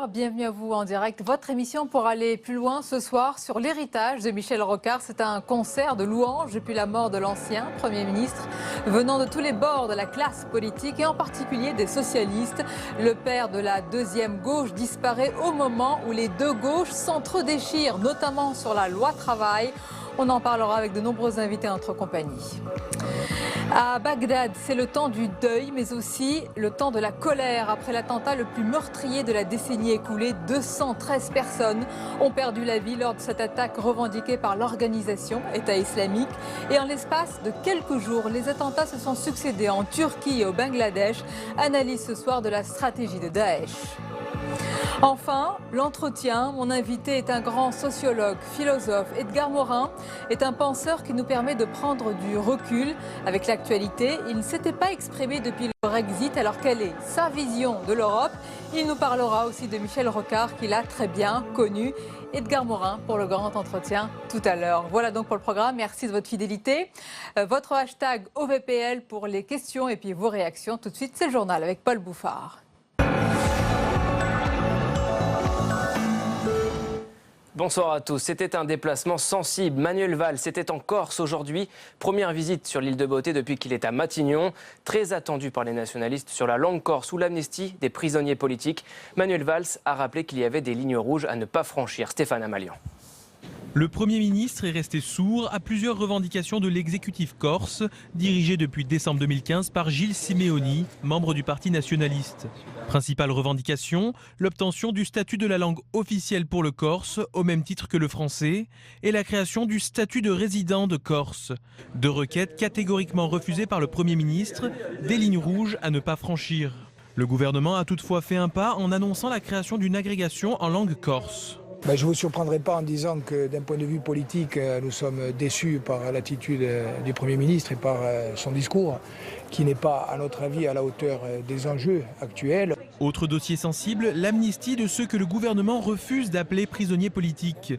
20h, bienvenue à vous en direct. Votre émission pour aller plus loin ce soir sur l'héritage de Michel Rocard. C'est un concert de louanges depuis la mort de l'ancien Premier ministre, venant de tous les bords de la classe politique et en particulier des socialistes. Le père de la deuxième gauche disparaît au moment où les deux gauches s'entre-déchirent, notamment sur la loi travail. On en parlera avec de nombreux invités en notre compagnie. À Bagdad, c'est le temps du deuil, mais aussi le temps de la colère. Après l'attentat le plus meurtrier de la décennie écoulée, 213 personnes ont perdu la vie lors de cette attaque revendiquée par l'organisation État islamique. Et en l'espace de quelques jours, les attentats se sont succédés en Turquie et au Bangladesh. Analyse ce soir de la stratégie de Daesh. Enfin, l'entretien. Mon invité est un grand sociologue, philosophe. Edgar Morin est un penseur qui nous permet de prendre du recul avec l'actualité. Il ne s'était pas exprimé depuis le Brexit, alors quelle est sa vision de l'Europe? Il nous parlera aussi de Michel Rocard, qu'il a très bien connu. Edgar Morin pour le grand entretien tout à l'heure. Voilà donc pour le programme. Merci de votre fidélité. Votre hashtag OVPL pour les questions et puis vos réactions. Tout de suite, c'est le journal avec Paul Bouffard. Bonsoir à tous. C'était un déplacement sensible. Manuel Valls était en Corse aujourd'hui. Première visite sur l'île de Beauté depuis qu'il est à Matignon. Très attendu par les nationalistes sur la langue corse ou l'amnistie des prisonniers politiques. Manuel Valls a rappelé qu'il y avait des lignes rouges à ne pas franchir. Stéphane Amalian. Le Premier ministre est resté sourd à plusieurs revendications de l'exécutif corse, dirigé depuis décembre 2015 par Gilles Simeoni, membre du Parti nationaliste. Principale revendication, l'obtention du statut de la langue officielle pour le corse, au même titre que le français, et la création du statut de résident de Corse. Deux requêtes catégoriquement refusées par le Premier ministre, des lignes rouges à ne pas franchir. Le gouvernement a toutefois fait un pas en annonçant la création d'une agrégation en langue corse. Je ne vous surprendrai pas en disant que d'un point de vue politique, nous sommes déçus par l'attitude du Premier ministre et par son discours, qui n'est pas, à notre avis, à la hauteur des enjeux actuels. Autre dossier sensible, l'amnistie de ceux que le gouvernement refuse d'appeler prisonniers politiques.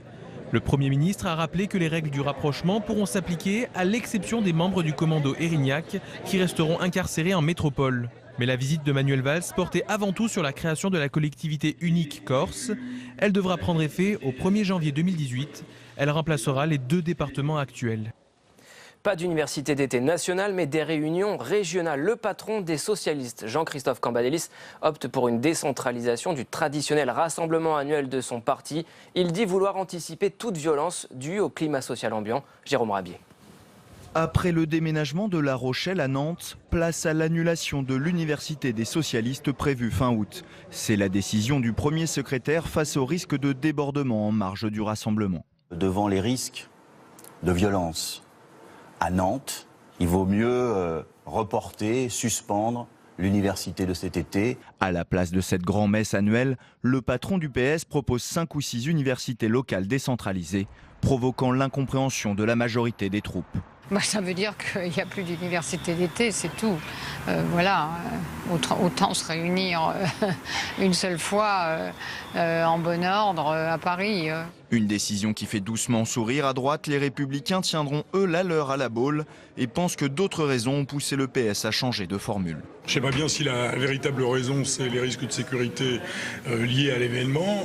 Le Premier ministre a rappelé que les règles du rapprochement pourront s'appliquer à l'exception des membres du commando Érignac qui resteront incarcérés en métropole. Mais la visite de Manuel Valls portait avant tout sur la création de la collectivité unique corse. Elle devra prendre effet au 1er janvier 2018. Elle remplacera les deux départements actuels. Pas d'université d'été nationale, mais des réunions régionales. Le patron des socialistes, Jean-Christophe Cambadélis, opte pour une décentralisation du traditionnel rassemblement annuel de son parti. Il dit vouloir anticiper toute violence due au climat social ambiant. Jérôme Rabier. Après le déménagement de La Rochelle à Nantes, place à l'annulation de l'université des socialistes prévue fin août. C'est la décision du premier secrétaire face au risque de débordement en marge du rassemblement. Devant les risques de violence à Nantes, il vaut mieux reporter, suspendre l'université de cet été. À la place de cette grand-messe annuelle, le patron du PS propose 5 ou 6 universités locales décentralisées, provoquant l'incompréhension de la majorité des troupes. Ça veut dire qu'il n'y a plus d'université d'été, c'est tout. Voilà, autant se réunir une seule fois en bon ordre à Paris. Une décision qui fait doucement sourire. À droite, les Républicains tiendront eux la leur à la Baule et pensent que d'autres raisons ont poussé le PS à changer de formule. Je ne sais pas bien si la véritable raison, c'est les risques de sécurité liés à l'événement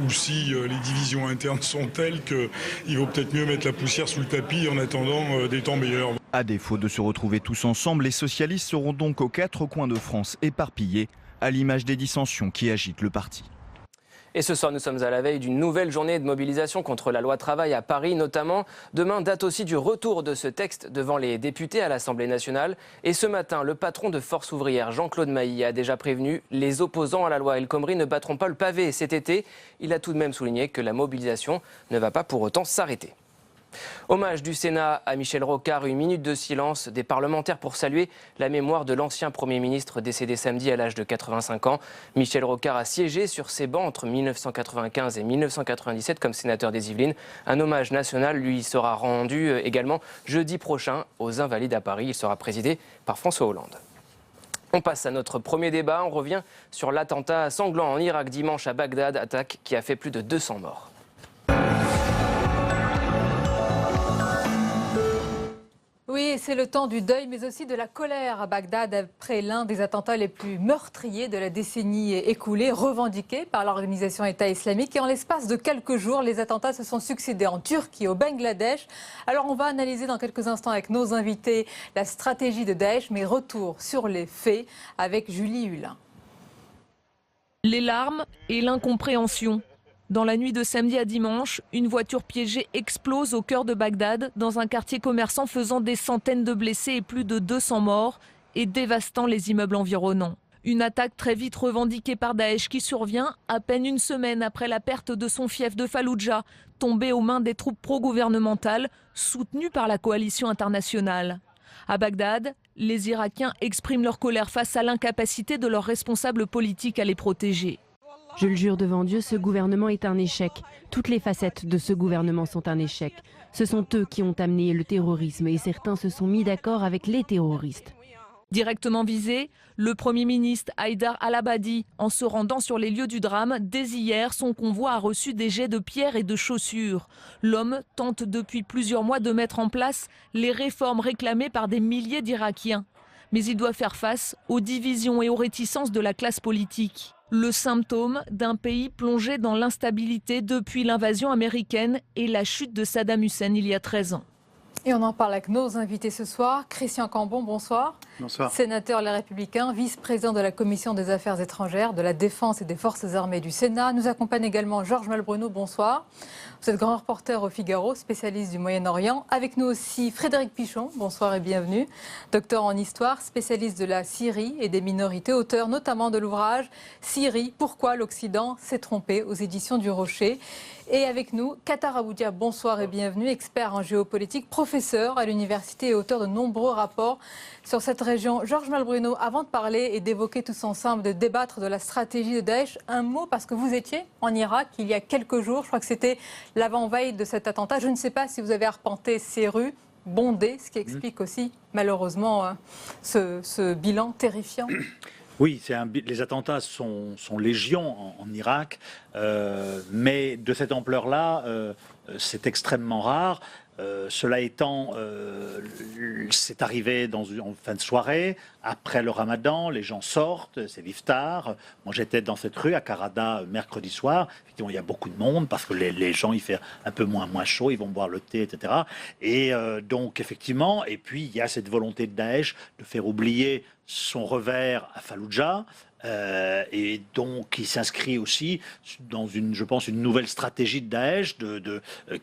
ou si les divisions internes sont telles qu'il vaut peut-être mieux mettre la poussière sous le tapis en attendant des temps meilleurs. À défaut de se retrouver tous ensemble, les socialistes seront donc aux 4 coins de France éparpillés, à l'image des dissensions qui agitent le parti. Et ce soir, nous sommes à la veille d'une nouvelle journée de mobilisation contre la loi travail à Paris notamment. Demain, date aussi du retour de ce texte devant les députés à l'Assemblée nationale. Et ce matin, le patron de Force ouvrière, Jean-Claude Mailly, a déjà prévenu les opposants à la loi El Khomri ne battront pas le pavé cet été. Il a tout de même souligné que la mobilisation ne va pas pour autant s'arrêter. Hommage du Sénat à Michel Rocard, une minute de silence des parlementaires pour saluer la mémoire de l'ancien Premier ministre décédé samedi à l'âge de 85 ans. Michel Rocard a siégé sur ces bancs entre 1995 et 1997 comme sénateur des Yvelines. Un hommage national lui sera rendu également jeudi prochain aux Invalides à Paris. Il sera présidé par François Hollande. On passe à notre premier débat. On revient sur l'attentat sanglant en Irak dimanche à Bagdad, attaque qui a fait plus de 200 morts. Oui, c'est le temps du deuil, mais aussi de la colère à Bagdad après l'un des attentats les plus meurtriers de la décennie écoulée, revendiqué par l'organisation État islamique. Et en l'espace de quelques jours, les attentats se sont succédés en Turquie, au Bangladesh. Alors on va analyser dans quelques instants avec nos invités la stratégie de Daesh, mais retour sur les faits avec Julie Hulin. Les larmes et l'incompréhension. Dans la nuit de samedi à dimanche, une voiture piégée explose au cœur de Bagdad, dans un quartier commerçant faisant des centaines de blessés et plus de 200 morts, et dévastant les immeubles environnants. Une attaque très vite revendiquée par Daesh qui survient à peine une semaine après la perte de son fief de Falloujah, tombé aux mains des troupes pro-gouvernementales, soutenues par la coalition internationale. À Bagdad, les Irakiens expriment leur colère face à l'incapacité de leurs responsables politiques à les protéger. Je le jure devant Dieu, ce gouvernement est un échec. Toutes les facettes de ce gouvernement sont un échec. Ce sont eux qui ont amené le terrorisme et certains se sont mis d'accord avec les terroristes. Directement visé, le Premier ministre Haïdar al-Abadi, en se rendant sur les lieux du drame, dès hier, son convoi a reçu des jets de pierres et de chaussures. L'homme tente depuis plusieurs mois de mettre en place les réformes réclamées par des milliers d'Irakiens. Mais il doit faire face aux divisions et aux réticences de la classe politique. Le symptôme d'un pays plongé dans l'instabilité depuis l'invasion américaine et la chute de Saddam Hussein il y a 13 ans. Et on en parle avec nos invités ce soir. Christian Cambon, bonsoir. Bonsoir. Sénateur Les Républicains, vice-président de la Commission des Affaires étrangères, de la Défense et des Forces armées du Sénat. Nous accompagne également Georges Malbruno, bonsoir. Vous êtes grand reporter au Figaro, spécialiste du Moyen-Orient. Avec nous aussi Frédéric Pichon, bonsoir et bienvenue. Docteur en histoire, spécialiste de la Syrie et des minorités, auteur notamment de l'ouvrage « Syrie, pourquoi l'Occident s'est trompé » aux éditions du Rocher. Et avec nous, Qatar Aboudia, bonsoir et bienvenue, expert en géopolitique, professeur à l'université et auteur de nombreux rapports sur cette région. Georges Malbruno, avant de parler et d'évoquer tous ensemble, de débattre de la stratégie de Daesh, un mot parce que vous étiez en Irak il y a quelques jours, je crois que c'était l'avant-veille de cet attentat. Je ne sais pas si vous avez arpenté ces rues bondées, ce qui explique aussi malheureusement ce bilan terrifiant. Oui, les attentats sont légion en Irak, mais de cette ampleur-là, c'est extrêmement rare. Cela étant, c'est arrivé en fin de soirée, après le ramadan, les gens sortent, c'est l'iftar. Moi j'étais dans cette rue à Karada mercredi soir, effectivement il y a beaucoup de monde parce que les gens il fait un peu moins chaud, ils vont boire le thé, etc. Et donc effectivement, et puis il y a cette volonté de Daesh de faire oublier son revers à Falloujah. Et donc il s'inscrit aussi dans je pense, une nouvelle stratégie de Daesh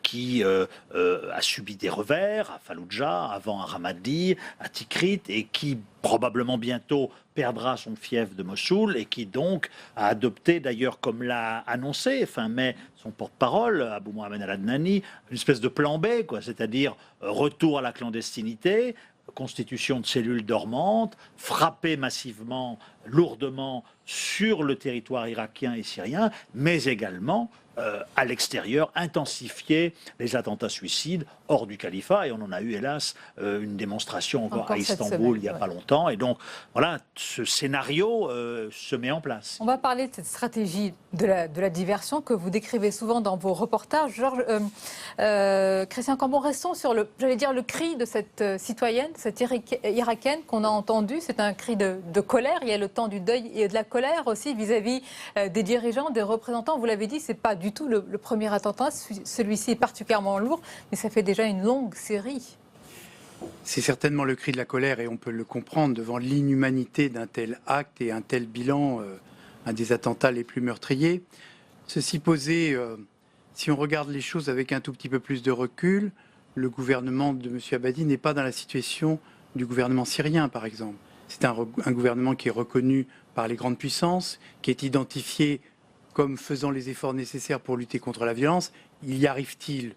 qui a subi des revers à Falloujah, avant à Ramadi, à Tikrit, et qui probablement bientôt perdra son fief de Mossoul et qui donc a adopté d'ailleurs, comme l'a annoncé fin mai son porte-parole, Abou Mohamed Al-Adnani, une espèce de plan B, c'est-à-dire retour à la clandestinité, constitution de cellules dormantes, frapper massivement, lourdement sur le territoire irakien et syrien, mais également à l'extérieur, intensifier les attentats suicides hors du califat. Et on en a eu, hélas, une démonstration encore à Istanbul il n'y a pas longtemps. Et donc, voilà, ce scénario se met en place. On va parler de cette stratégie de la diversion que vous décrivez souvent dans vos reportages. Georges, Christian Cambon, restons sur le cri de cette citoyenne, cette irakienne qu'on a entendu. C'est un cri de colère. Il y a le temps du deuil et de la colère aussi vis-à-vis des dirigeants, des représentants. Vous l'avez dit, c'est pas du tout le premier attentat. Celui-ci est particulièrement lourd, mais ça fait déjà une longue série. C'est certainement le cri de la colère et on peut le comprendre devant l'inhumanité d'un tel acte et un tel bilan, un des attentats les plus meurtriers. Ceci posé, si on regarde les choses avec un tout petit peu plus de recul, le gouvernement de M. Abadi n'est pas dans la situation du gouvernement syrien, par exemple. C'est un gouvernement qui est reconnu par les grandes puissances, qui est identifié comme faisant les efforts nécessaires pour lutter contre la violence. Y arrive-t-il?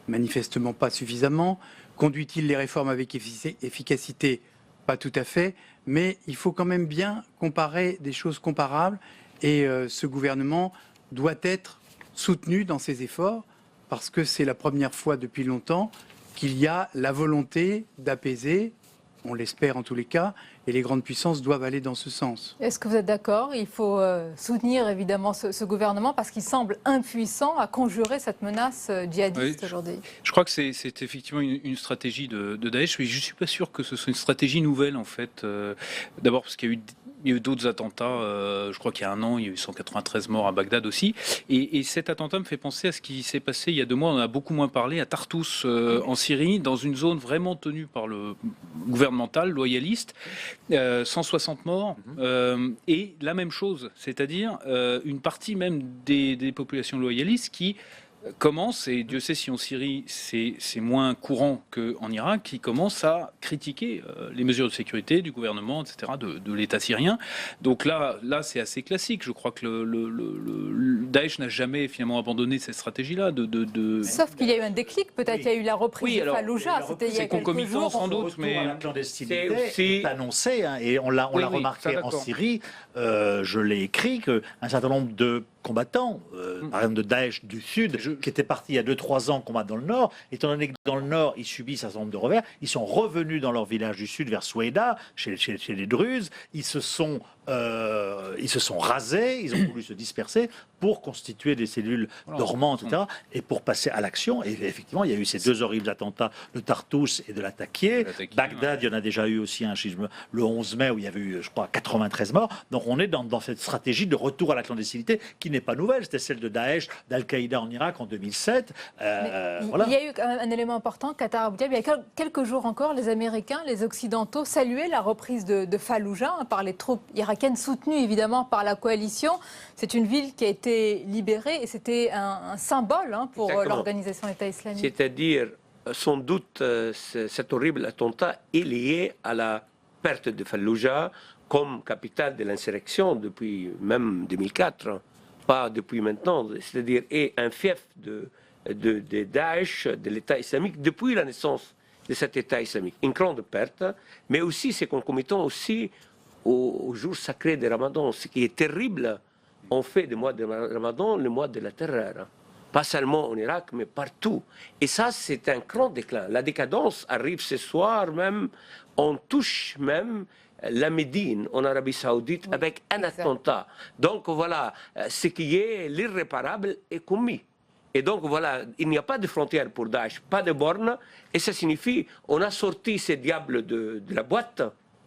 Manifestement pas suffisamment. Conduit-il les réformes avec efficacité? Pas tout à fait. Mais il faut quand même bien comparer des choses comparables. Et ce gouvernement doit être soutenu dans ses efforts parce que c'est la première fois depuis longtemps qu'il y a la volonté d'apaiser. on l'espère en tous les cas, et les grandes puissances doivent aller dans ce sens. Est-ce que vous êtes d'accord? Il faut soutenir évidemment ce gouvernement parce qu'il semble impuissant à conjurer cette menace djihadiste aujourd'hui. Je crois que c'est effectivement une stratégie de Daesh, mais je ne suis pas sûr que ce soit une stratégie nouvelle en fait. D'abord parce qu'il y a eu d'autres attentats, je crois qu'il y a un an, il y a eu 193 morts à Bagdad aussi. Et cet attentat me fait penser à ce qui s'est passé il y a 2 mois, on en a beaucoup moins parlé, à Tartous en Syrie, dans une zone vraiment tenue par le gouvernemental, loyaliste. 160 morts, et la même chose, c'est-à-dire une partie même des populations loyalistes qui commence, et Dieu sait si en Syrie c'est moins courant qu'en Irak, qui commence à critiquer les mesures de sécurité du gouvernement, etc., de l'État syrien. Donc là c'est assez classique. Je crois que le Daesh n'a jamais finalement abandonné cette stratégie-là. Sauf qu'il y a eu un déclic, peut-être il y a eu la reprise de Fallujah, c'était il y a quelques jours. Sans doute, mais la clandestinité est annoncée, hein, et on l'a remarqué en Syrie. Je l'ai écrit qu'un certain nombre de combattants, par exemple de Daesh du Sud, qui étaient partis il y a 2-3 ans combattre dans le Nord, étant donné que dans le Nord, ils subissent un certain nombre de revers, ils sont revenus dans leur village du Sud, vers Souaïda, chez les Druzes, ils se sont rasés, ils ont voulu se disperser pour constituer des cellules dormantes, etc., et pour passer à l'action. Et effectivement, il y a eu ces 2 horribles attentats de Tartous et de Latakia. Bagdad, il y en a déjà eu aussi un schisme le 11 mai où il y avait eu, je crois, 93 morts. Donc on est dans cette stratégie de retour à la clandestinité qui n'est pas nouvelle. C'était celle de Daesh, d'Al-Qaïda en Irak en 2007. Voilà. Il y a eu quand même un élément important, Qatar Abu Dhabi. Il y a quelques jours encore, les Américains, les Occidentaux saluaient la reprise de Fallujah par les troupes irakiennes, soutenues évidemment par la coalition. C'est une ville qui a été libérée et c'était un symbole pour l'organisation État islamique. C'est-à-dire, sans doute, cet horrible attentat est lié à la perte de Fallujah comme capitale de l'insurrection depuis même 2004, pas depuis maintenant. C'est-à-dire, est un fief de Daesh, de l'État islamique, depuis la naissance de cet État islamique. Une grande perte, mais aussi c'est concomitant aussi au jour sacré de Ramadan. Ce qui est terrible, on fait du mois de Ramadan le mois de la terreur. Pas seulement en Irak, mais partout. Et ça, c'est un grand déclin. La décadence arrive ce soir même. On touche même la Médine en Arabie Saoudite avec un attentat. Donc voilà, ce qui est l'irréparable est commis. Et donc voilà, il n'y a pas de frontière pour Daesh, pas de borne. Et ça signifie on a sorti ces diables de la boîte.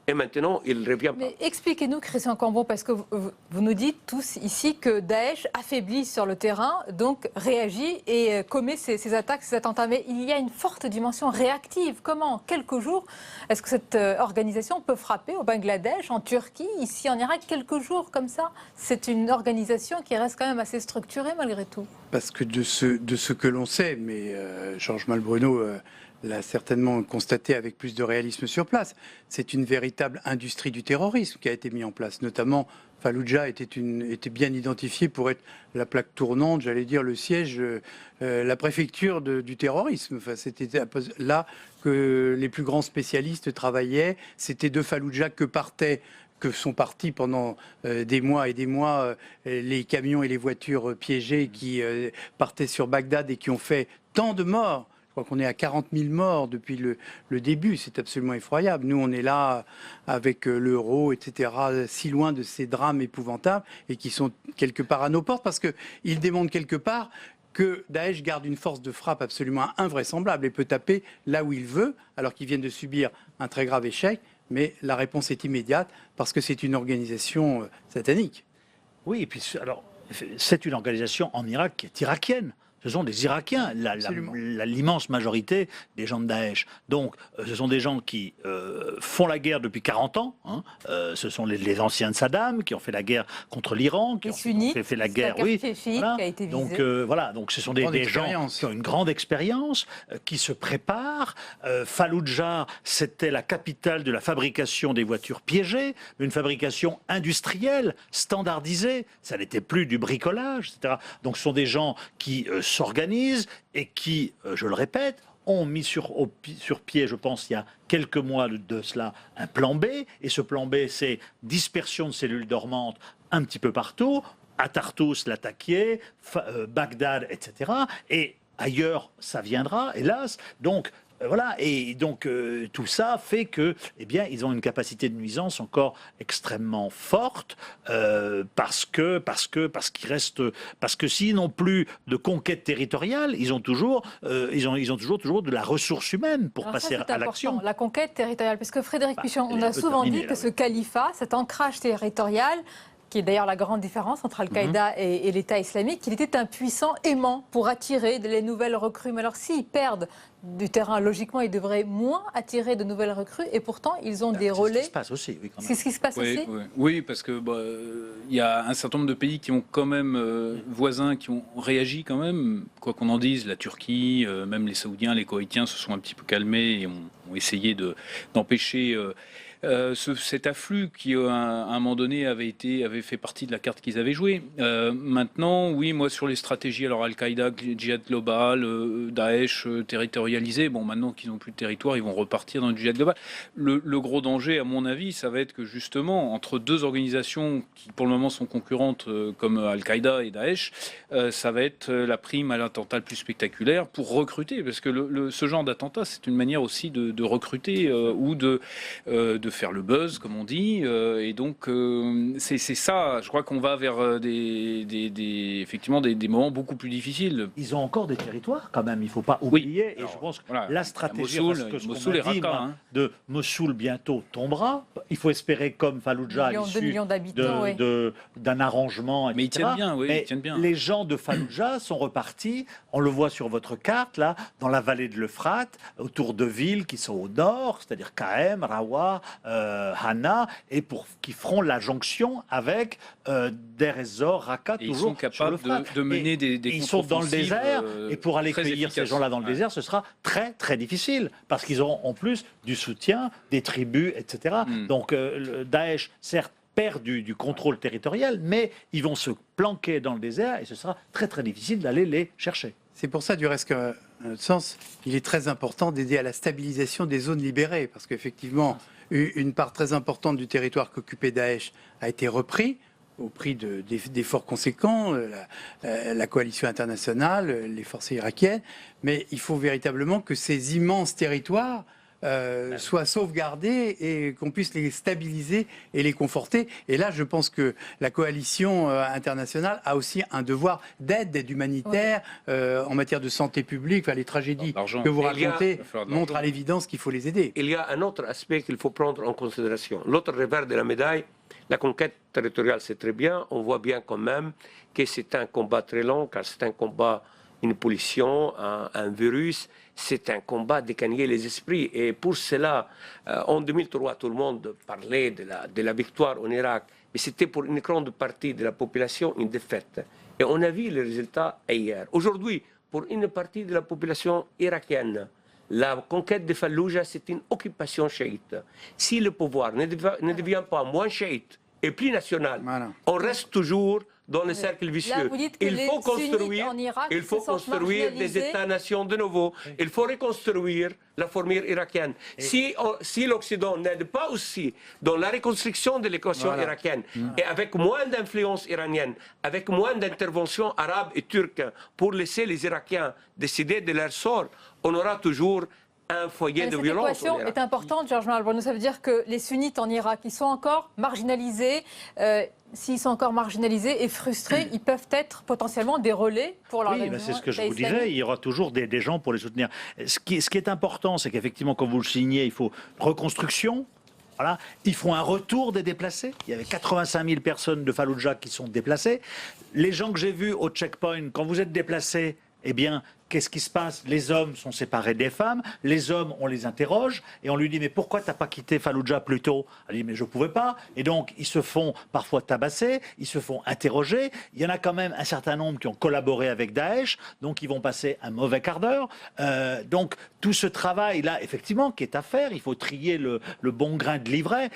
Et maintenant, il ne revient pas. Mais expliquez-nous, Christian Cambon, parce que vous nous dites tous ici que Daesh affaiblit sur le terrain, donc réagit et commet ces attaques, ces attentats. Mais il y a une forte dimension réactive. Comment, en quelques jours, est-ce que cette organisation peut frapper au Bangladesh, en Turquie, ici en Irak, quelques jours comme ça? C'est une organisation qui reste quand même assez structurée malgré tout. Parce que de ce que l'on sait, mais Georges Malbruno l'a certainement constaté avec plus de réalisme sur place, c'est une véritable industrie du terrorisme qui a été mise en place. Notamment, Fallujah était bien identifié pour être la plaque tournante, j'allais dire le siège, la préfecture du terrorisme. Enfin, c'était là que les plus grands spécialistes travaillaient. C'était de Fallujah que sont partis pendant des mois et des mois les camions et les voitures piégées qui partaient sur Bagdad et qui ont fait tant de morts. Je crois qu'on est à 40 000 morts depuis le début. C'est absolument effroyable. Nous, on est là avec l'euro, etc., si loin de ces drames épouvantables et qui sont quelque part à nos portes parce qu'ils démontrent quelque part que Daesh garde une force de frappe absolument invraisemblable et peut taper là où il veut, alors qu'ils viennent de subir un très grave échec. Mais la réponse est immédiate parce que c'est une organisation satanique. Oui, et puis alors, c'est une organisation en Irak qui est irakienne. Ce sont des Irakiens, l'immense majorité des gens de Daesh. Donc, ce sont des gens qui font la guerre depuis 40 ans. Hein. Ce sont les anciens de Saddam qui ont fait la guerre contre l'Iran, qui ont fait la guerre. Oui, voilà. Qui a été visé. Donc ce sont des gens qui ont une grande expérience, qui se préparent. Fallujah, c'était la capitale de la fabrication des voitures piégées, une fabrication industrielle, standardisée. Ça n'était plus du bricolage, etc. Donc, ce sont des gens qui s'organisent et qui, je le répète, ont mis sur pied, je pense, il y a quelques mois de cela, un plan B. Et ce plan B, c'est dispersion de cellules dormantes un petit peu partout, à Tartous, Latakia, Bagdad, etc. Et ailleurs, ça viendra, hélas. Donc, Voilà, et donc tout ça fait que, eh bien, ils ont une capacité de nuisance encore extrêmement forte parce que s'ils n'ont plus de conquête territoriale, ils ont toujours de la ressource humaine pour passer à l'action. La conquête territoriale, parce que Frédéric Pichon, on a souvent dit que ce califat, cet ancrage territorial, qui est d'ailleurs la grande différence entre Al-Qaïda et l'État islamique, qu'il était un puissant aimant pour attirer les nouvelles recrues. Mais alors s'ils perdent du terrain, logiquement, ils devraient moins attirer de nouvelles recrues, et pourtant ils ont des relais. C'est ce qui se passe aussi, oui, quand même. C'est ce qui se passe aussi. Oui, parce que il y a un certain nombre de pays qui ont quand même voisins qui ont réagi quand même, quoi qu'on en dise. La Turquie, même les Saoudiens, les Koweïtiens se sont un petit peu calmés et ont essayé d'empêcher cet afflux qui, à un moment donné, avait fait partie de la carte qu'ils avaient jouée. Maintenant, oui, moi, sur les stratégies, alors Al-Qaïda, djihad global, Daesh territorialisé, bon, maintenant qu'ils n'ont plus de territoire, ils vont repartir dans le djihad global. Le gros danger, à mon avis, ça va être que, justement, entre deux organisations qui, pour le moment, sont concurrentes, comme Al-Qaïda et Daesh, ça va être la prime à l'attentat le plus spectaculaire pour recruter, parce que ce genre d'attentat, c'est une manière aussi de recruter ou de faire le buzz, comme on dit, et donc c'est ça. Je crois qu'on va vers effectivement des moments beaucoup plus difficiles. Ils ont encore des territoires, quand même. Il ne faut pas oublier. Et je pense que la stratégie de Mossoul bientôt tombera. Il faut espérer, comme Fallujah, à l'issue d'un arrangement, etc. Mais ils tiennent bien, oui. Mais les gens de Fallujah sont repartis. On le voit sur votre carte là, dans la vallée de l'Euphrate, autour de villes qui sont au nord, c'est-à-dire Qaem, Rawa, Hana, et qui feront la jonction avec Deir ez-Zor, Raqqa, toujours. Ils sont capables de mener des ils sont dans le désert, et pour aller cueillir efficaces. Ces gens-là dans le désert, ce sera très très difficile, parce qu'ils auront en plus du soutien, des tribus, etc. Donc Daesh, certes, perd du contrôle territorial, mais ils vont se planquer dans le désert, et ce sera très très difficile d'aller les chercher. C'est pour ça, du reste, qu'à notre sens, il est très important d'aider à la stabilisation des zones libérées, parce qu'effectivement, une part très importante du territoire qu'occupait Daesh a été repris au prix d'efforts conséquents, la coalition internationale, les forces irakiennes, mais il faut véritablement que ces immenses territoires soient sauvegardés et qu'on puisse les stabiliser et les conforter. Et là, je pense que la coalition internationale a aussi un devoir d'aide humanitaire en matière de santé publique. Enfin, les tragédies que vous racontez montrent à l'évidence qu'il faut les aider. Il y a un autre aspect qu'il faut prendre en considération. L'autre revers de la médaille, la conquête territoriale, c'est très bien. On voit bien quand même que c'est un combat très long, car c'est un combat, une pollution, un virus. C'est un combat de gagner les esprits. Et pour cela, en 2003, tout le monde parlait de la victoire en Irak. Mais c'était pour une grande partie de la population une défaite. Et on a vu les résultats hier. Aujourd'hui, pour une partie de la population irakienne, la conquête de Fallujah, c'est une occupation chiite. Si le pouvoir ne devient pas moins chiite et plus national, on reste toujours dans le cercle vicieux. Il faut construire des États-nations de nouveau. Il faut reconstruire la formule irakienne. Si l'Occident n'aide pas aussi dans la reconstruction de l'équation irakienne, et avec moins d'influence iranienne, avec moins d'intervention arabe et turque pour laisser les Irakiens décider de leur sort, on aura toujours un foyer de violence. Cette équation est importante, Georges Malbrandt. Ça veut dire que les sunnites en Irak, ils sont encore marginalisés. S'ils sont encore marginalisés et frustrés, ils peuvent être potentiellement des relais pour l'organisation. Oui, c'est ce que je vous disais, il y aura toujours des gens pour les soutenir. Ce qui est important, c'est qu'effectivement, comme vous le signez, il faut reconstruction. Voilà. Il faut un retour des déplacés. Il y avait 85 000 personnes de Fallujah qui sont déplacées. Les gens que j'ai vus au checkpoint, quand vous êtes déplacés, eh bien, qu'est-ce qui se passe? Les hommes sont séparés des femmes, les hommes, on les interroge, et on lui dit, mais pourquoi t'as pas quitté Fallujah plus tôt? Elle dit, mais je pouvais pas. Et donc, ils se font parfois tabasser, ils se font interroger. Il y en a quand même un certain nombre qui ont collaboré avec Daesh, donc ils vont passer un mauvais quart d'heure. Donc, tout ce travail-là, effectivement, qui est à faire, il faut trier le bon grain de livret.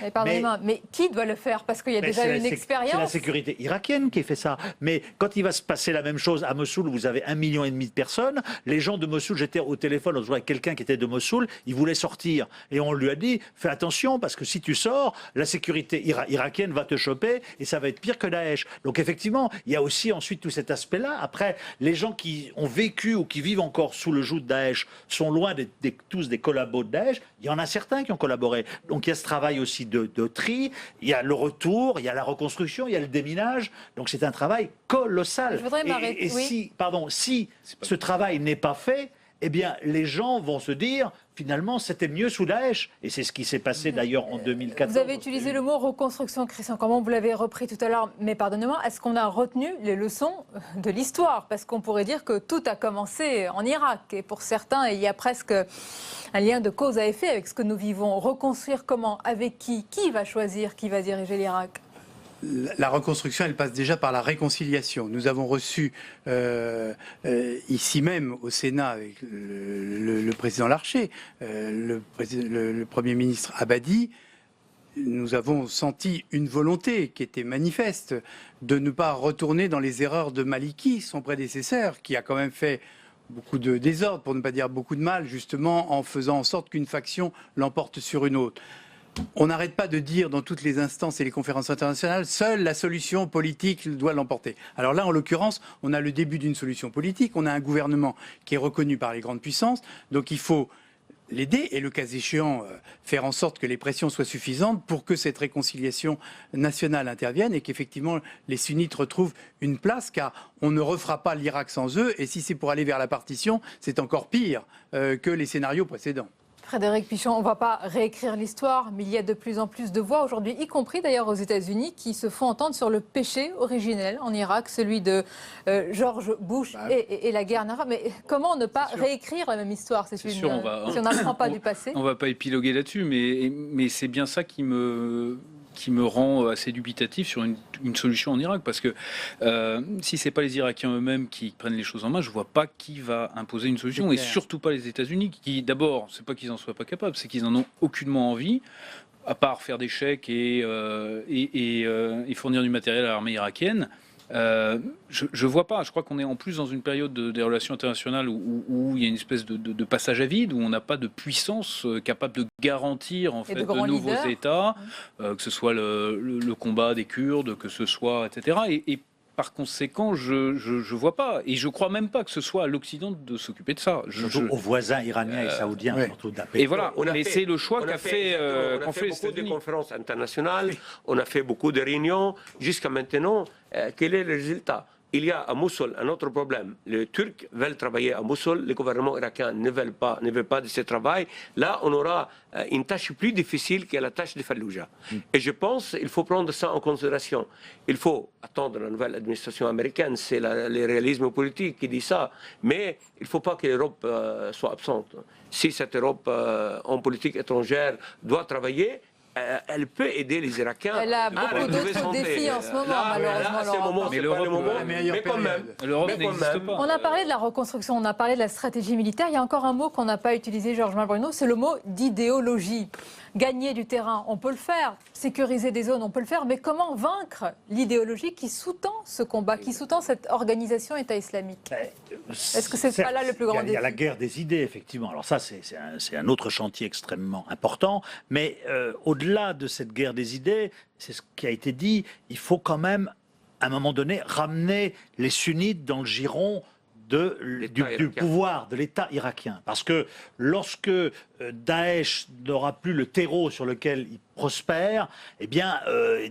Mais qui doit le faire? Parce qu'il y a déjà une expérience. C'est la sécurité irakienne qui fait ça. Mais quand il va se passer la même chose à Mossoul, vous avez 1,5 million de personnes, Les gens de Mossoul, j'étais au téléphone l'autre jour avec quelqu'un qui était de Mossoul, il voulait sortir. Et on lui a dit, fais attention, parce que si tu sors, la sécurité irakienne va te choper et ça va être pire que Daesh. Donc effectivement, il y a aussi ensuite tout cet aspect-là. Après, les gens qui ont vécu ou qui vivent encore sous le joug de Daesh sont loin tous des collabos de Daesh. Il y en a certains qui ont collaboré. Donc il y a ce travail aussi de tri, il y a le retour, il y a la reconstruction, il y a le déminage. Donc c'est un travail colossal. Je voudrais m'arrêter. Si ce travail n'est pas fait, eh bien les gens vont se dire finalement c'était mieux sous Daesh. Et c'est ce qui s'est passé d'ailleurs en 2014. Vous avez utilisé le mot reconstruction, Christian Cambon, vous l'avez repris tout à l'heure, mais pardonnez-moi, est-ce qu'on a retenu les leçons de l'histoire? Parce qu'on pourrait dire que tout a commencé en Irak. Et pour certains, il y a presque un lien de cause à effet avec ce que nous vivons. Reconstruire comment? Avec qui? Qui va choisir qui va diriger l'Irak? La reconstruction, elle passe déjà par la réconciliation. Nous avons reçu ici même au Sénat avec le président Larcher, le Premier ministre Abadi. Nous avons senti une volonté qui était manifeste de ne pas retourner dans les erreurs de Maliki, son prédécesseur, qui a quand même fait beaucoup de désordre, pour ne pas dire beaucoup de mal, justement en faisant en sorte qu'une faction l'emporte sur une autre. On n'arrête pas de dire dans toutes les instances et les conférences internationales, seule la solution politique doit l'emporter. Alors là, en l'occurrence, on a le début d'une solution politique, on a un gouvernement qui est reconnu par les grandes puissances, donc il faut l'aider et le cas échéant faire en sorte que les pressions soient suffisantes pour que cette réconciliation nationale intervienne et qu'effectivement les sunnites retrouvent une place, car on ne refera pas l'Irak sans eux, et si c'est pour aller vers la partition, c'est encore pire que les scénarios précédents. Frédéric Pichon, on ne va pas réécrire l'histoire, mais il y a de plus en plus de voix aujourd'hui, y compris d'ailleurs aux États-Unis, qui se font entendre sur le péché originel en Irak, celui de George Bush et la guerre en Irak. Mais comment ne pas réécrire la même histoire? Si on n'apprend pas du passé. On ne va pas épiloguer là-dessus, mais c'est bien ça qui me rend assez dubitatif sur une solution en Irak, parce que si c'est pas les Irakiens eux-mêmes qui prennent les choses en main, je vois pas qui va imposer une solution, et surtout pas les États-Unis, qui d'abord, c'est pas qu'ils en soient pas capables, c'est qu'ils en ont aucunement envie, à part faire des chèques et fournir du matériel à l'armée irakienne. Je vois pas. Je crois qu'on est en plus dans une période des relations internationales où il y a une espèce de passage à vide, où on n'a pas de puissance capable de garantir en fait de nouveaux États, que ce soit le combat des Kurdes, que ce soit etc. Et par conséquent, je vois pas, et je crois même pas que ce soit à l'Occident de s'occuper de ça. Surtout aux voisins iraniens et saoudiens, surtout de la paix. Et voilà, mais c'est le choix qu'a fait beaucoup de conférences internationales, on a fait beaucoup de réunions. Jusqu'à maintenant, quel est le résultat? Il y a à Mossoul un autre problème. Les Turcs veulent travailler à Mossoul, le gouvernement irakien ne veut pas de ce travail. Là, on aura une tâche plus difficile que la tâche de Fallujah. Et je pense qu'il faut prendre ça en considération. Il faut attendre la nouvelle administration américaine, c'est le réalisme politique qui dit ça. Mais il ne faut pas que l'Europe soit absente. Si cette Europe en politique étrangère doit travailler, elle peut aider les Irakiens. Elle a beaucoup d'autres défis en ce moment, malheureusement. Mais l'Europe n'existe pas. On a parlé de la reconstruction, on a parlé de la stratégie militaire. Il y a encore un mot qu'on n'a pas utilisé, Georges Malbruno, c'est le mot d'idéologie. Gagner du terrain, on peut le faire. Sécuriser des zones, on peut le faire. Mais comment vaincre l'idéologie qui sous-tend ce combat, qui sous-tend cette organisation État islamique? Est-ce que c'est pas là le plus grand défi? Il y a la guerre des idées, effectivement. Alors ça, c'est un autre chantier extrêmement important. Mais au-delà de cette guerre des idées, c'est ce qui a été dit, il faut quand même, à un moment donné, ramener les sunnites dans le giron du pouvoir de l'État irakien. Parce que lorsque Daesh n'aura plus le terreau sur lequel il prospère, eh bien,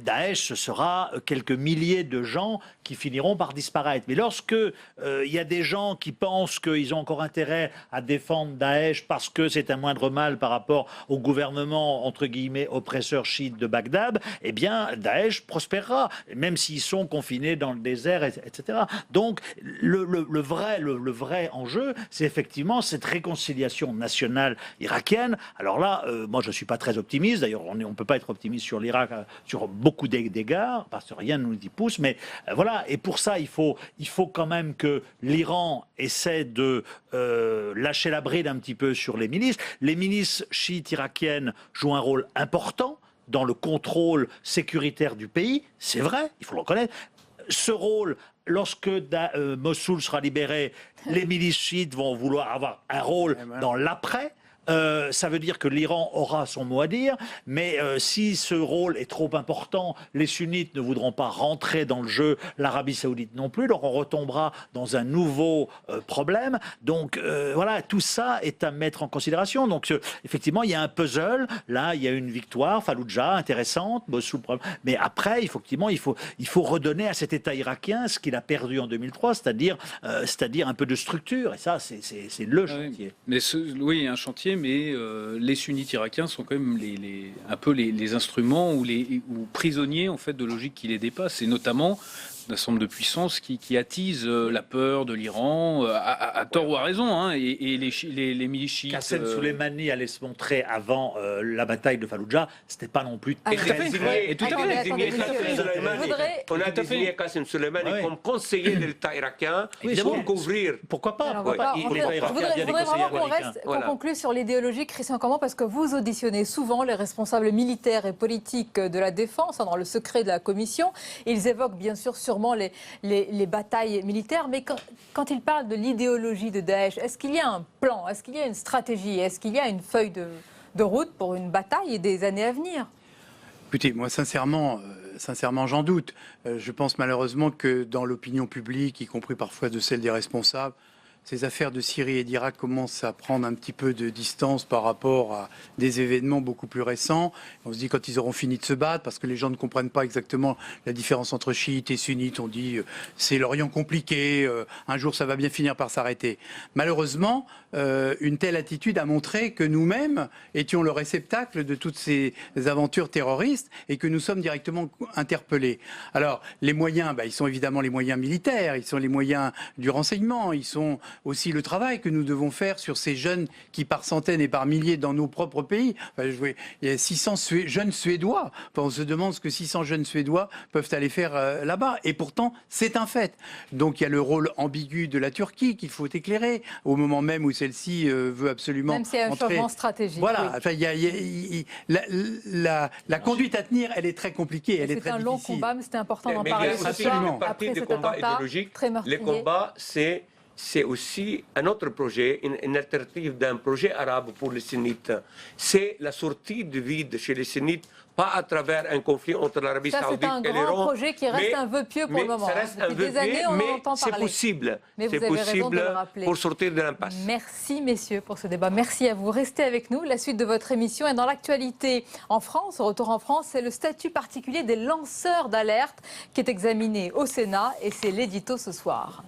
Daesh, ce sera quelques milliers de gens qui finiront par disparaître. Mais lorsque il y a des gens qui pensent qu'ils ont encore intérêt à défendre Daesh parce que c'est un moindre mal par rapport au gouvernement, entre guillemets, oppresseur chiite de Bagdad, eh bien, Daesh prospérera, même s'ils sont confinés dans le désert, etc. Donc, le vrai enjeu, c'est effectivement cette réconciliation nationale irakienne. Alors là, moi, je ne suis pas très optimiste. D'ailleurs, on ne peut pas être optimiste sur l'Irak sur beaucoup d'égards, parce que rien ne nous y pousse. Mais voilà, et pour ça, il faut quand même que l'Iran essaie de lâcher la bride un petit peu sur les milices. Les milices chiites irakiennes jouent un rôle important dans le contrôle sécuritaire du pays. C'est vrai, il faut le reconnaître. Ce rôle lorsque Mossoul sera libéré, les milices chiites vont vouloir avoir un rôle dans l'après. Ça veut dire que l'Iran aura son mot à dire, mais si ce rôle est trop important, les sunnites ne voudront pas rentrer dans le jeu, l'Arabie saoudite non plus, donc on retombera dans un nouveau problème. Donc voilà, tout ça est à mettre en considération. Donc effectivement, il y a un puzzle, là il y a une victoire, Falloujah, intéressante, Mossoul, mais après, effectivement, il faut redonner à cet État irakien ce qu'il a perdu en 2003, c'est-à-dire un peu de structure, et ça c'est le chantier. Mais oui, un chantier. Mais les sunnites irakiens sont quand même un peu les instruments ou prisonniers en fait de logique qui les dépassent, et notamment d'un ensemble de puissances qui attisent la peur de l'Iran, à tort ou à raison, hein, et les milices chiites. Qassem Soleimani allait se montrer avant la bataille de Falloujah, c'était pas non plus très... On a désigné Qassem Soleimani comme conseiller de l'État irakien pour couvrir... Pourquoi pas? Je voudrais vraiment qu'on conclue sur l'idéologie, Christian Cambon, parce que vous auditionnez souvent les responsables militaires et politiques de la défense, dans le secret de la commission. Ils évoquent bien sûr sûrement les batailles militaires, mais quand ils parlent de l'idéologie de Daesh, est-ce qu'il y a un plan, est-ce qu'il y a une stratégie, est-ce qu'il y a une feuille de route pour une bataille et des années à venir? Écoutez, moi sincèrement, j'en doute. Je pense malheureusement que dans l'opinion publique, y compris parfois de celle des responsables, ces affaires de Syrie et d'Irak commencent à prendre un petit peu de distance par rapport à des événements beaucoup plus récents. On se dit quand ils auront fini de se battre, parce que les gens ne comprennent pas exactement la différence entre chiites et sunnites. On dit c'est l'Orient compliqué, un jour ça va bien finir par s'arrêter. Malheureusement, une telle attitude a montré que nous-mêmes étions le réceptacle de toutes ces aventures terroristes et que nous sommes directement interpellés. Alors les moyens, ils sont évidemment les moyens militaires, ils sont les moyens du renseignement, ils sont aussi le travail que nous devons faire sur ces jeunes qui par centaines et par milliers dans nos propres pays. Il y a 600 jeunes Suédois. On se demande ce que 600 jeunes Suédois peuvent aller faire là-bas. Et pourtant, c'est un fait. Donc il y a le rôle ambigu de la Turquie qu'il faut éclairer au moment même où celle-ci veut absolument même s'il y a un changement stratégique. Voilà. Oui. La conduite à tenir, elle est très compliquée. Elle est très difficile. C'est un long combat, mais c'était important d'en parler ce soir. Une partie après des cet combats attentat idéologiques. très meurtrier. Les combats, c'est aussi un autre projet, une alternative d'un projet arabe pour les sunnites. C'est la sortie du vide chez les sunnites, pas à travers un conflit entre l'Arabie saoudite et l'Iran. C'est un grand projet qui reste un vœu pieux pour le moment. Ça reste un vœu pieux, mais c'est possible. C'est possible pour sortir de l'impasse. Merci messieurs pour ce débat. Merci à vous. Restez avec nous. La suite de votre émission est dans l'actualité. En France, retour en France, c'est le statut particulier des lanceurs d'alerte qui est examiné au Sénat et c'est l'édito ce soir.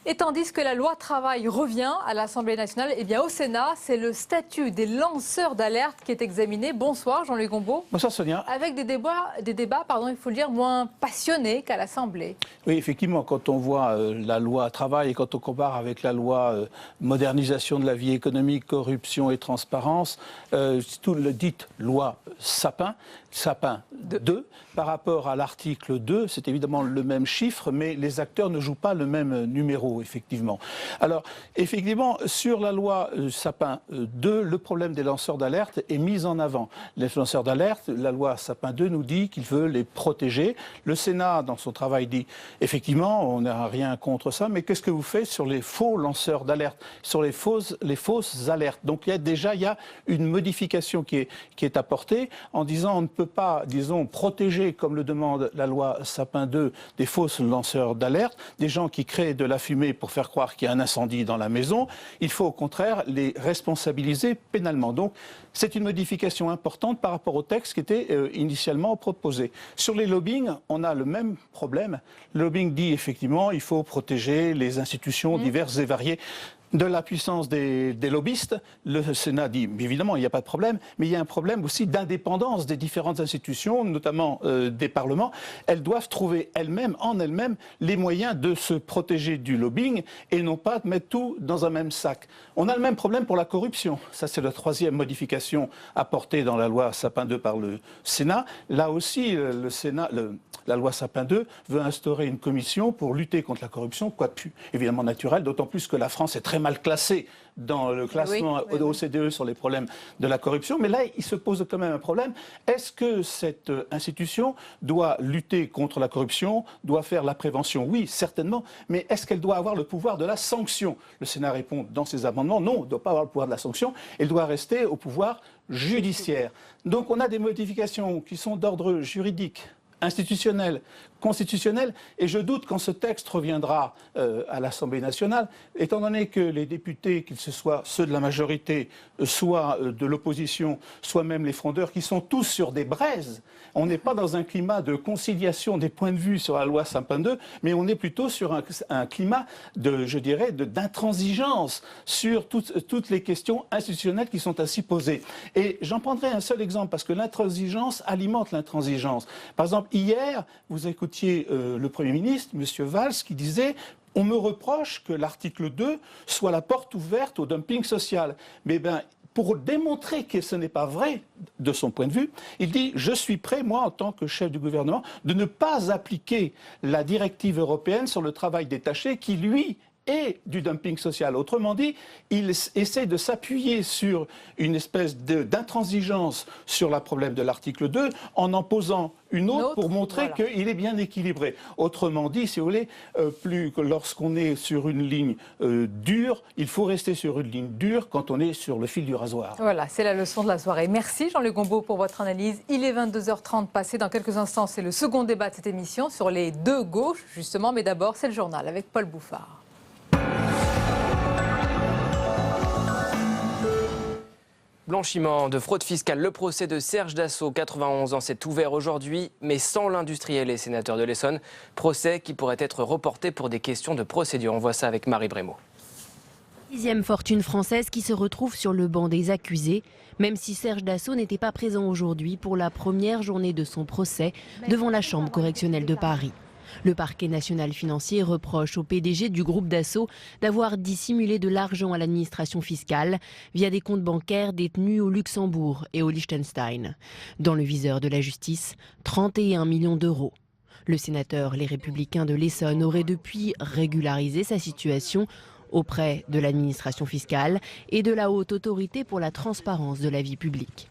Et tandis que la loi travail revient à l'Assemblée nationale, eh bien au Sénat, c'est le statut des lanceurs d'alerte qui est examiné. Bonsoir Jean-Louis Gombault. Bonsoir Sonia. Avec des débats, il faut le dire, moins passionnés qu'à l'Assemblée. Oui, effectivement, quand on voit la loi travail et quand on compare avec la loi modernisation de la vie économique, corruption et transparence, tout le dit loi Sapin 2, par rapport à l'article 2, c'est évidemment le même chiffre, mais les acteurs ne jouent pas le même numéro, effectivement. Alors, effectivement, sur la loi Sapin 2, le problème des lanceurs d'alerte est mis en avant. Les lanceurs d'alerte, la loi Sapin 2 nous dit qu'il veut les protéger. Le Sénat, dans son travail, dit, effectivement, on n'a rien contre ça, mais qu'est-ce que vous faites sur les faux lanceurs d'alerte, sur les fausses alertes? Donc, il y a une modification qui est apportée en disant on ne peut pas, disons, protéger, comme le demande la loi Sapin 2, des fausses lanceurs d'alerte, des gens qui créent de la fumée pour faire croire qu'il y a un incendie dans la maison. Il faut au contraire les responsabiliser pénalement. Donc, c'est une modification importante par rapport au texte qui était initialement proposé. Sur les lobbying, on a le même problème. Le lobbying dit effectivement il faut protéger les institutions diverses et variées de la puissance des lobbyistes. Le Sénat dit, évidemment, il n'y a pas de problème, mais il y a un problème aussi d'indépendance des différentes institutions, notamment des parlements. Elles doivent trouver en elles-mêmes, les moyens de se protéger du lobbying et non pas de mettre tout dans un même sac. On a le même problème pour la corruption. Ça, c'est la troisième modification apportée dans la loi Sapin 2 par le Sénat. Là aussi, le Sénat, la loi Sapin 2 veut instaurer une commission pour lutter contre la corruption, quoi de plus évidemment naturel, d'autant plus que la France est très mal classé dans le classement de l'OCDE sur les problèmes de la corruption. Mais là, il se pose quand même un problème. Est-ce que cette institution doit lutter contre la corruption, doit faire la prévention? Oui, certainement. Mais est-ce qu'elle doit avoir le pouvoir de la sanction? Le Sénat répond dans ses amendements, non, elle ne doit pas avoir le pouvoir de la sanction. Elle doit rester au pouvoir judiciaire. Donc on a des modifications qui sont d'ordre juridique, institutionnel, constitutionnel, et je doute quand ce texte reviendra à l'Assemblée nationale, étant donné que les députés, qu'ils soient ceux de la majorité, soit de l'opposition, soit même les frondeurs, qui sont tous sur des braises. On n'est pas dans un climat de conciliation des points de vue sur la loi Sapin 2, mais on est plutôt sur un climat d'intransigeance sur toutes les questions institutionnelles qui sont ainsi posées. Et j'en prendrai un seul exemple, parce que l'intransigeance alimente l'intransigeance. Par exemple, hier, vous écoutiez le Premier ministre, M. Valls, qui disait « On me reproche que l'article 2 soit la porte ouverte au dumping social ». Mais pour démontrer que ce n'est pas vrai, de son point de vue, il dit « Je suis prêt, moi, en tant que chef du gouvernement, de ne pas appliquer la directive européenne sur le travail détaché qui, lui, et du dumping social. » Autrement dit, il essaie de s'appuyer sur une espèce d'intransigeance sur le problème de l'article 2 en posant une autre pour montrer qu'il est bien équilibré. Autrement dit, si vous voulez, plus que lorsqu'on est sur une ligne dure, il faut rester sur une ligne dure quand on est sur le fil du rasoir. Voilà, c'est la leçon de la soirée. Merci Jean-Luc Gombault pour votre analyse. Il est 22h30 passé. Dans quelques instants, c'est le second débat de cette émission sur les deux gauches, justement. Mais d'abord, c'est le journal avec Paul Bouffard. Blanchiment de fraude fiscale, le procès de Serge Dassault, 91 ans, s'est ouvert aujourd'hui, mais sans l'industriel et sénateur de l'Essonne. Procès qui pourrait être reporté pour des questions de procédure. On voit ça avec Marie Brémaud. 6e fortune française qui se retrouve sur le banc des accusés, même si Serge Dassault n'était pas présent aujourd'hui pour la première journée de son procès devant la Chambre correctionnelle de Paris. Le parquet national financier reproche au PDG du groupe Dassault d'avoir dissimulé de l'argent à l'administration fiscale via des comptes bancaires détenus au Luxembourg et au Liechtenstein. Dans le viseur de la justice, 31 millions d'euros. Le sénateur Les Républicains de l'Essonne aurait depuis régularisé sa situation auprès de l'administration fiscale et de la Haute Autorité pour la transparence de la vie publique.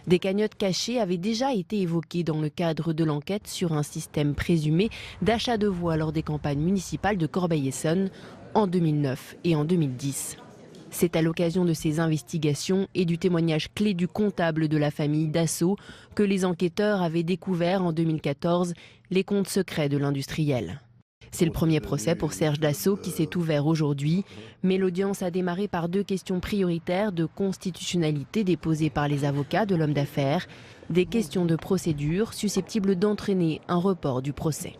Des cagnottes cachées avaient déjà été évoquées dans le cadre de l'enquête sur un système présumé d'achat de voix lors des campagnes municipales de Corbeil-Essonnes en 2009 et en 2010. C'est à l'occasion de ces investigations et du témoignage clé du comptable de la famille Dassault que les enquêteurs avaient découvert en 2014 les comptes secrets de l'industriel. C'est le premier procès pour Serge Dassault qui s'est ouvert aujourd'hui, mais l'audience a démarré par deux questions prioritaires de constitutionnalité déposées par les avocats de l'homme d'affaires, des questions de procédure susceptibles d'entraîner un report du procès.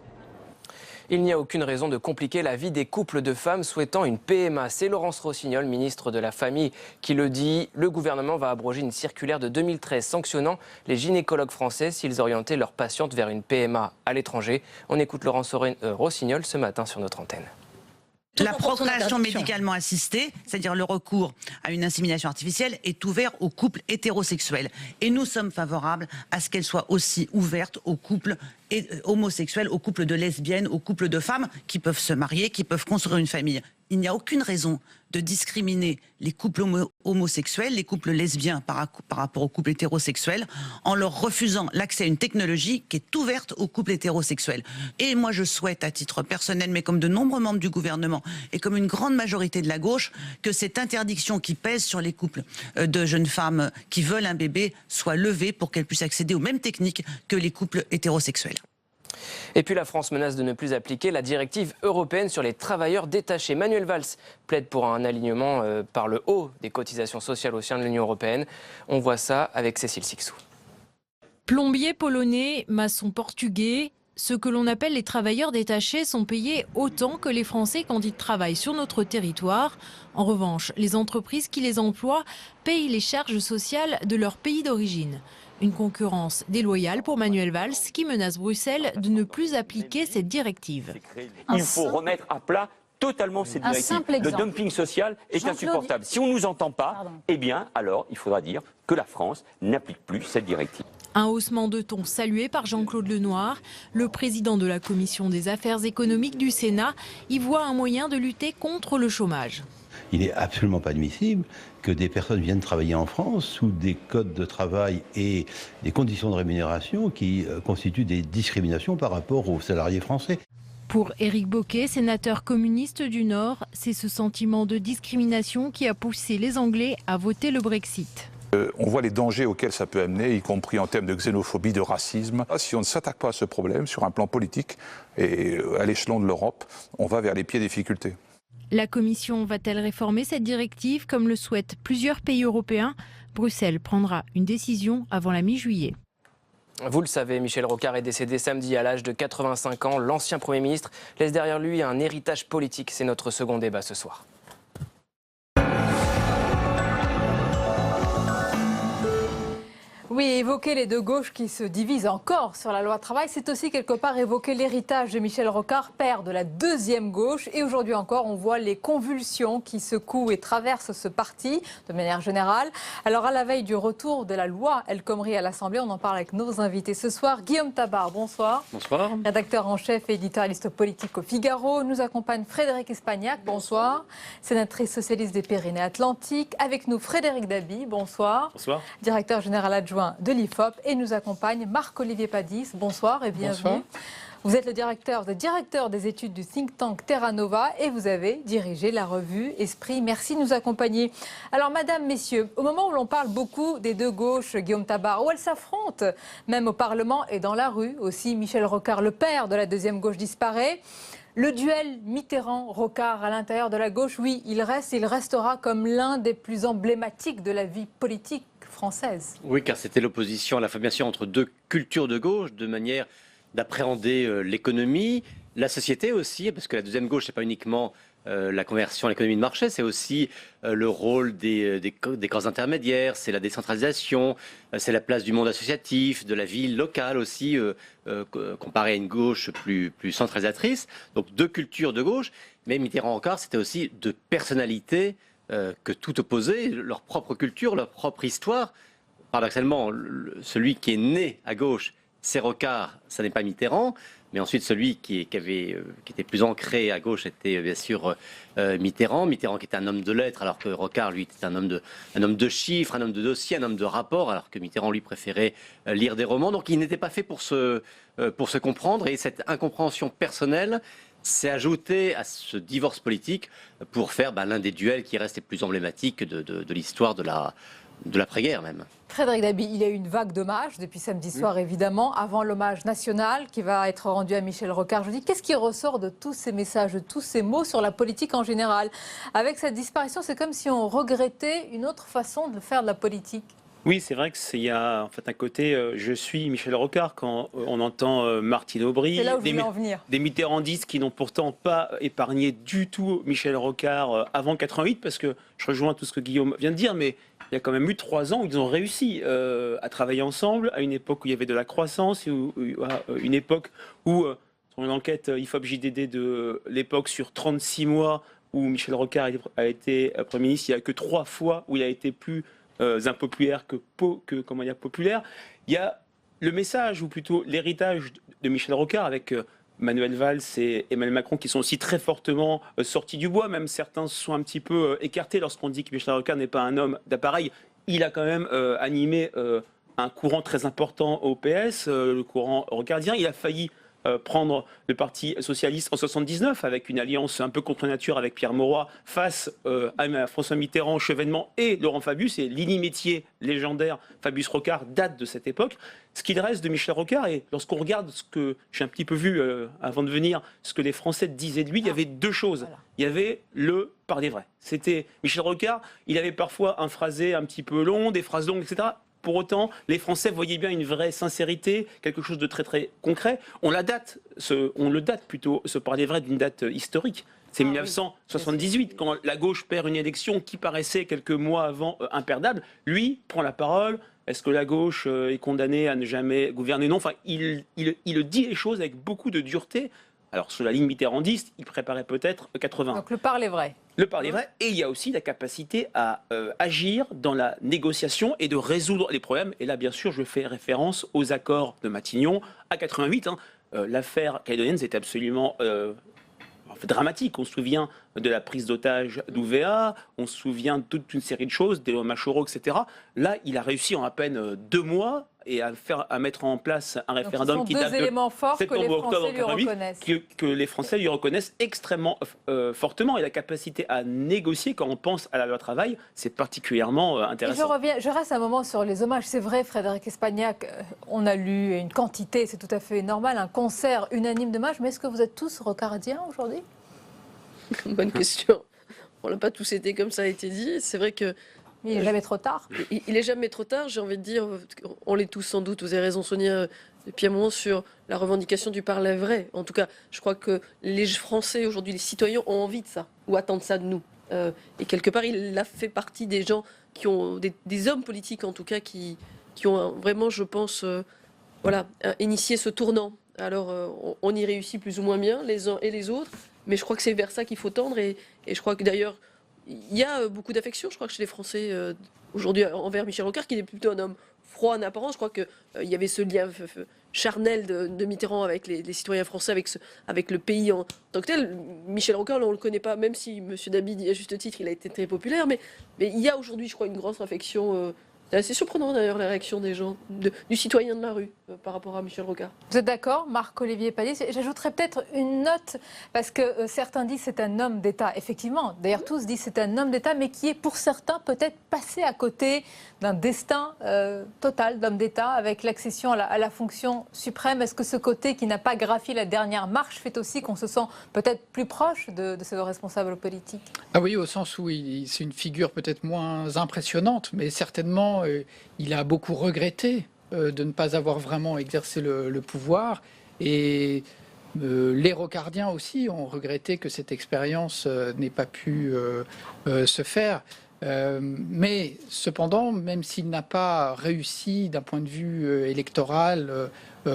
Il n'y a aucune raison de compliquer la vie des couples de femmes souhaitant une PMA. C'est Laurence Rossignol, ministre de la Famille, qui le dit. Le gouvernement va abroger une circulaire de 2013 sanctionnant les gynécologues français s'ils orientaient leurs patientes vers une PMA à l'étranger. On écoute Laurence Rossignol ce matin sur notre antenne. La procréation médicalement assistée, c'est-à-dire le recours à une insémination artificielle, est ouvert aux couples hétérosexuels. Et nous sommes favorables à ce qu'elle soit aussi ouverte aux couples homosexuels, aux couples de lesbiennes, aux couples de femmes qui peuvent se marier, qui peuvent construire une famille. Il n'y a aucune raison de discriminer les couples homosexuels, les couples lesbiens par rapport aux couples hétérosexuels, en leur refusant l'accès à une technologie qui est ouverte aux couples hétérosexuels. Et moi je souhaite, à titre personnel, mais comme de nombreux membres du gouvernement et comme une grande majorité de la gauche, que cette interdiction qui pèse sur les couples de jeunes femmes qui veulent un bébé soit levée pour qu'elles puissent accéder aux mêmes techniques que les couples hétérosexuels. Et puis la France menace de ne plus appliquer la directive européenne sur les travailleurs détachés. Manuel Valls plaide pour un alignement par le haut des cotisations sociales au sein de l'Union européenne. On voit ça avec Cécile Sixou. Plombiers polonais, maçons portugais, ceux que l'on appelle les travailleurs détachés sont payés autant que les Français quand ils travaillent sur notre territoire. En revanche, les entreprises qui les emploient payent les charges sociales de leur pays d'origine. Une concurrence déloyale pour Manuel Valls qui menace Bruxelles de ne plus appliquer cette directive. Il faut remettre à plat totalement cette directive. Le dumping social est insupportable. Si on ne nous entend pas, eh bien alors il faudra dire que la France n'applique plus cette directive. Un haussement de ton salué par Jean-Claude Lenoir, le président de la Commission des affaires économiques du Sénat, y voit un moyen de lutter contre le chômage. Il n'est absolument pas admissible que des personnes viennent travailler en France sous des codes de travail et des conditions de rémunération qui constituent des discriminations par rapport aux salariés français. Pour Éric Bocquet, sénateur communiste du Nord, c'est ce sentiment de discrimination qui a poussé les Anglais à voter le Brexit. On voit les dangers auxquels ça peut amener, y compris en termes de xénophobie, de racisme. Si on ne s'attaque pas à ce problème sur un plan politique et à l'échelon de l'Europe, on va vers les pieds des difficultés. La Commission va-t-elle réformer cette directive comme le souhaitent plusieurs pays européens? Bruxelles prendra une décision avant la mi-juillet. Vous le savez, Michel Rocard est décédé samedi à l'âge de 85 ans. L'ancien Premier ministre laisse derrière lui un héritage politique. C'est notre second débat ce soir. Oui, évoquer les deux gauches qui se divisent encore sur la loi travail, c'est aussi quelque part évoquer l'héritage de Michel Rocard, père de la deuxième gauche. Et aujourd'hui encore, on voit les convulsions qui secouent et traversent ce parti de manière générale. Alors à la veille du retour de la loi El Khomri à l'Assemblée, on en parle avec nos invités ce soir. Guillaume Tabar, bonsoir. Bonsoir. Rédacteur en chef et éditorialiste politique au Figaro. Nous accompagne Frédéric Espagnac, bonsoir. Sénatrice socialiste des Pyrénées-Atlantiques. Avec nous Frédéric Dabi, bonsoir. Bonsoir. Directeur général adjoint de l'IFOP, et nous accompagne Marc-Olivier Padis. Bonsoir et bienvenue. Bonsoir. Vous êtes le directeur des études du think tank Terra Nova et vous avez dirigé la revue Esprit. Merci de nous accompagner. Alors madame, messieurs, au moment où l'on parle beaucoup des deux gauches, Guillaume Tabar, où elles s'affrontent, même au Parlement et dans la rue, aussi Michel Rocard, le père de la deuxième gauche, disparaît. Le duel Mitterrand-Rocard à l'intérieur de la gauche, oui, il restera comme l'un des plus emblématiques de la vie politique française. Oui, car c'était l'opposition à la fois bien sûr entre deux cultures de gauche, de manière d'appréhender l'économie, la société aussi, parce que la deuxième gauche, c'est pas uniquement la conversion à l'économie de marché, c'est aussi le rôle des corps intermédiaires, c'est la décentralisation, c'est la place du monde associatif, de la vie locale aussi, comparé à une gauche plus centralisatrice. Donc deux cultures de gauche, mais Mitterrand-Rocard, c'était aussi deux personnalités que tout opposait, leur propre culture, leur propre histoire. Paradoxalement, celui qui est né à gauche, c'est Rocard, ça n'est pas Mitterrand, mais ensuite celui qui était plus ancré à gauche était bien sûr Mitterrand. Mitterrand qui était un homme de lettres, alors que Rocard, lui, était un homme de chiffres, un homme de dossiers, un homme de rapports, alors que Mitterrand, lui, préférait lire des romans. Donc il n'était pas fait pour se comprendre, et cette incompréhension personnelle s'est ajouté à ce divorce politique pour faire l'un des duels qui reste les plus emblématiques de l'histoire de l'après-guerre même. Frédéric Dabi, il y a eu une vague d'hommages depuis samedi soir évidemment, avant l'hommage national qui va être rendu à Michel Rocard. Je dis, qu'est-ce qui ressort de tous ces messages, de tous ces mots sur la politique en général? Avec cette disparition, c'est comme si on regrettait une autre façon de faire de la politique. Oui, c'est vrai qu'il y a en fait un côté je suis Michel Rocard quand on entend Martine Aubry, des mitterrandistes qui n'ont pourtant pas épargné du tout Michel Rocard avant 88, parce que je rejoins tout ce que Guillaume vient de dire, mais il y a quand même eu 3 ans où ils ont réussi à travailler ensemble, à une époque où il y avait de la croissance, à une époque où, sur une enquête IFOP-JDD de l'époque sur 36 mois où Michel Rocard a été Premier ministre, il n'y a que 3 fois où il a été plus impopulaire que populaire. Il y a le message, ou plutôt l'héritage de Michel Rocard avec Manuel Valls et Emmanuel Macron qui sont aussi très fortement sortis du bois. Même certains se sont un petit peu écartés lorsqu'on dit que Michel Rocard n'est pas un homme d'appareil. Il a quand même animé un courant très important au PS, le courant rocardien. Il a failli prendre le Parti socialiste en 79 avec une alliance un peu contre nature avec Pierre Mauroy face à François Mitterrand, Chevènement et Laurent Fabius. Et l'inimitié légendaire Fabius-Rocard date de cette époque. Ce qu'il reste de Michel Rocard, et lorsqu'on regarde ce que j'ai un petit peu vu avant de venir, ce que les Français disaient de lui, il y avait 2 choses. Il y avait le parler vrai. C'était Michel Rocard, il avait parfois un phrasé un petit peu long, des phrases longues, etc. Pour autant, les Français voyaient bien une vraie sincérité, quelque chose de très très concret. On le date plutôt, ce parler vrai, d'une date historique. C'est 1978, quand la gauche perd une élection qui paraissait quelques mois avant imperdable. Lui prend la parole. Est-ce que la gauche est condamnée à ne jamais gouverner? Non. Enfin, il dit les choses avec beaucoup de dureté. Alors, sur la ligne mitterrandiste, il préparait peut-être 80. Donc, le parler vrai. Le parler vrai. Et il y a aussi la capacité à agir dans la négociation et de résoudre les problèmes. Et là, bien sûr, je fais référence aux accords de Matignon à 88. L'affaire calédonienne, c'était absolument dramatiques. On se souvient de la prise d'otage d'Ouvéa, on se souvient de toute une série de choses, des Machoro, etc. Là, il a réussi en à peine 2 mois et à mettre en place un référendum qui date de septembre-octobre 88, que les Français lui reconnaissent extrêmement fortement. Et la capacité à négocier quand on pense à la loi travail, c'est particulièrement intéressant. Je reste un moment sur les hommages. C'est vrai, Frédéric Espagnac, on a lu une quantité, c'est tout à fait normal, un concert unanime d'hommages. Mais est-ce que vous êtes tous rocardiens aujourd'hui? Bonne question. On n'a pas tous été comme ça a été dit. C'est vrai que il n'est jamais trop tard. Il n'est jamais trop tard, j'ai envie de dire. On l'est tous sans doute. Vous avez raison, Sonia, depuis un moment sur la revendication du parler vrai. En tout cas, je crois que les Français, aujourd'hui, les citoyens ont envie de ça, ou attendent ça de nous. Et quelque part, il a fait partie des gens qui ont, des hommes politiques en tout cas, qui ont vraiment, je pense, initié ce tournant. Alors, on y réussit plus ou moins bien, les uns et les autres, mais je crois que c'est vers ça qu'il faut tendre. Et je crois que d'ailleurs, il y a beaucoup d'affection, je crois, chez les Français aujourd'hui envers Michel Rocard, qui est plutôt un homme froid en apparence. Je crois qu'il y avait ce lien charnel de Mitterrand avec les citoyens français, avec le pays en tant que tel. Michel Rocard, on ne le connaît pas, même si M. Dabi dit à juste titre il a été très populaire, mais il y a aujourd'hui, je crois, une grosse affection. C'est assez surprenant d'ailleurs la réaction des gens, du citoyen de la rue par rapport à Michel Rocard. Vous êtes d'accord, Marc-Olivier Padis? J'ajouterais peut-être une note, parce que certains disent c'est un homme d'État. Effectivement, d'ailleurs tous disent c'est un homme d'État, mais qui est pour certains peut-être passé à côté d'un destin total d'homme d'État avec l'accession à la fonction suprême. Est-ce que ce côté qui n'a pas gravi la dernière marche fait aussi qu'on se sent peut-être plus proche de ces responsables politiques? Ah oui, au sens où c'est une figure peut-être moins impressionnante, mais certainement il a beaucoup regretté de ne pas avoir vraiment exercé le pouvoir. Et les rocardiens aussi ont regretté que cette expérience n'ait pas pu se faire. Mais cependant, même s'il n'a pas réussi d'un point de vue électoral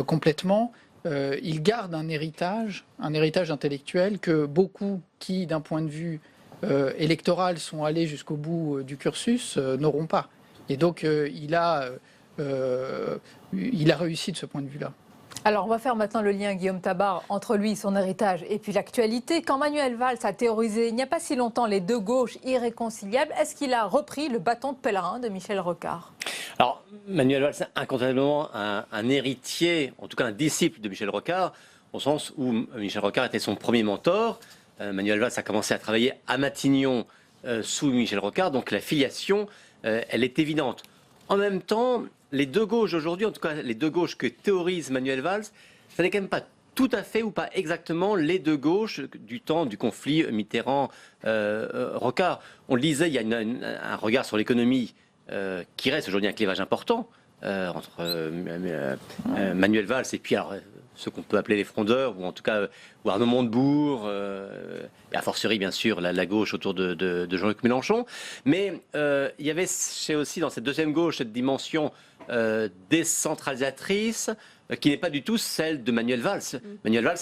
complètement, il garde un héritage intellectuel que beaucoup qui, d'un point de vue électoral, sont allés jusqu'au bout du cursus, n'auront pas. Et donc, il a réussi de ce point de vue-là. Alors, on va faire maintenant le lien, Guillaume Tabar, entre lui, son héritage, et puis l'actualité. Quand Manuel Valls a théorisé, il n'y a pas si longtemps, les deux gauches irréconciliables, est-ce qu'il a repris le bâton de pèlerin de Michel Rocard? Alors, Manuel Valls, c'est incontestablement un héritier, en tout cas un disciple de Michel Rocard, au sens où Michel Rocard était son premier mentor. Manuel Valls a commencé à travailler à Matignon sous Michel Rocard, donc la filiation, elle est évidente. En même temps, les deux gauches aujourd'hui, en tout cas les deux gauches que théorise Manuel Valls, ça n'est quand même pas tout à fait ou pas exactement les deux gauches du temps du conflit Mitterrand-Rocard. On le disait, il y a un regard sur l'économie qui reste aujourd'hui un clivage important entre Manuel Valls et puis alors, ceux qu'on peut appeler les frondeurs, ou en tout cas ou Arnaud Montebourg, et a fortiori bien sûr la gauche autour de Jean-Luc Mélenchon. Mais il y avait aussi dans cette deuxième gauche cette dimension décentralisatrice qui n'est pas du tout celle de Manuel Valls. Manuel Valls,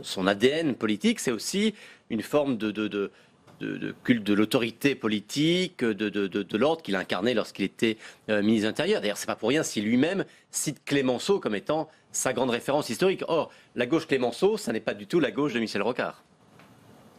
son ADN politique, c'est aussi une forme de culte de l'autorité politique, de l'ordre qu'il a incarné lorsqu'il était ministre de l'Intérieur. D'ailleurs, c'est pas pour rien si lui-même cite Clémenceau comme étant sa grande référence historique. Or, la gauche Clémenceau, ça n'est pas du tout la gauche de Michel Rocard.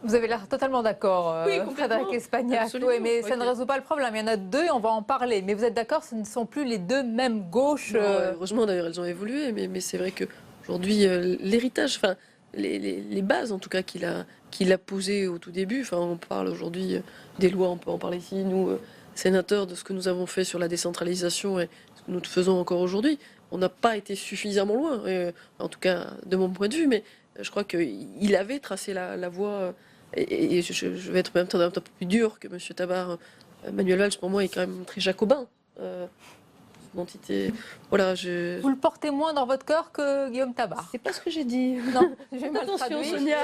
Vous avez l'air totalement d'accord, Frédéric Espagnac. Oui, mais ça ne résout pas le problème. Il y en a deux et on va en parler. Mais vous êtes d'accord, ce ne sont plus les deux mêmes gauches Heureusement, d'ailleurs, elles ont évolué. Mais c'est vrai qu'aujourd'hui, l'héritage, enfin, les bases, en tout cas, qu'il a posées au tout début, enfin, on parle aujourd'hui des lois, on peut en parler ici, nous, sénateurs, de ce que nous avons fait sur la décentralisation et ce que nous faisons encore aujourd'hui. On n'a pas été suffisamment loin, en tout cas, de mon point de vue, mais je crois qu'il avait tracé la voie. Et je vais être même un peu plus dur que M. Tabar. Manuel Valls, pour moi, est quand même très jacobin. Identité. Voilà, Vous le portez moins dans votre cœur que Guillaume Tabar. C'est pas ce que j'ai dit. Non, j'ai mal Attention, traduit. Sonia.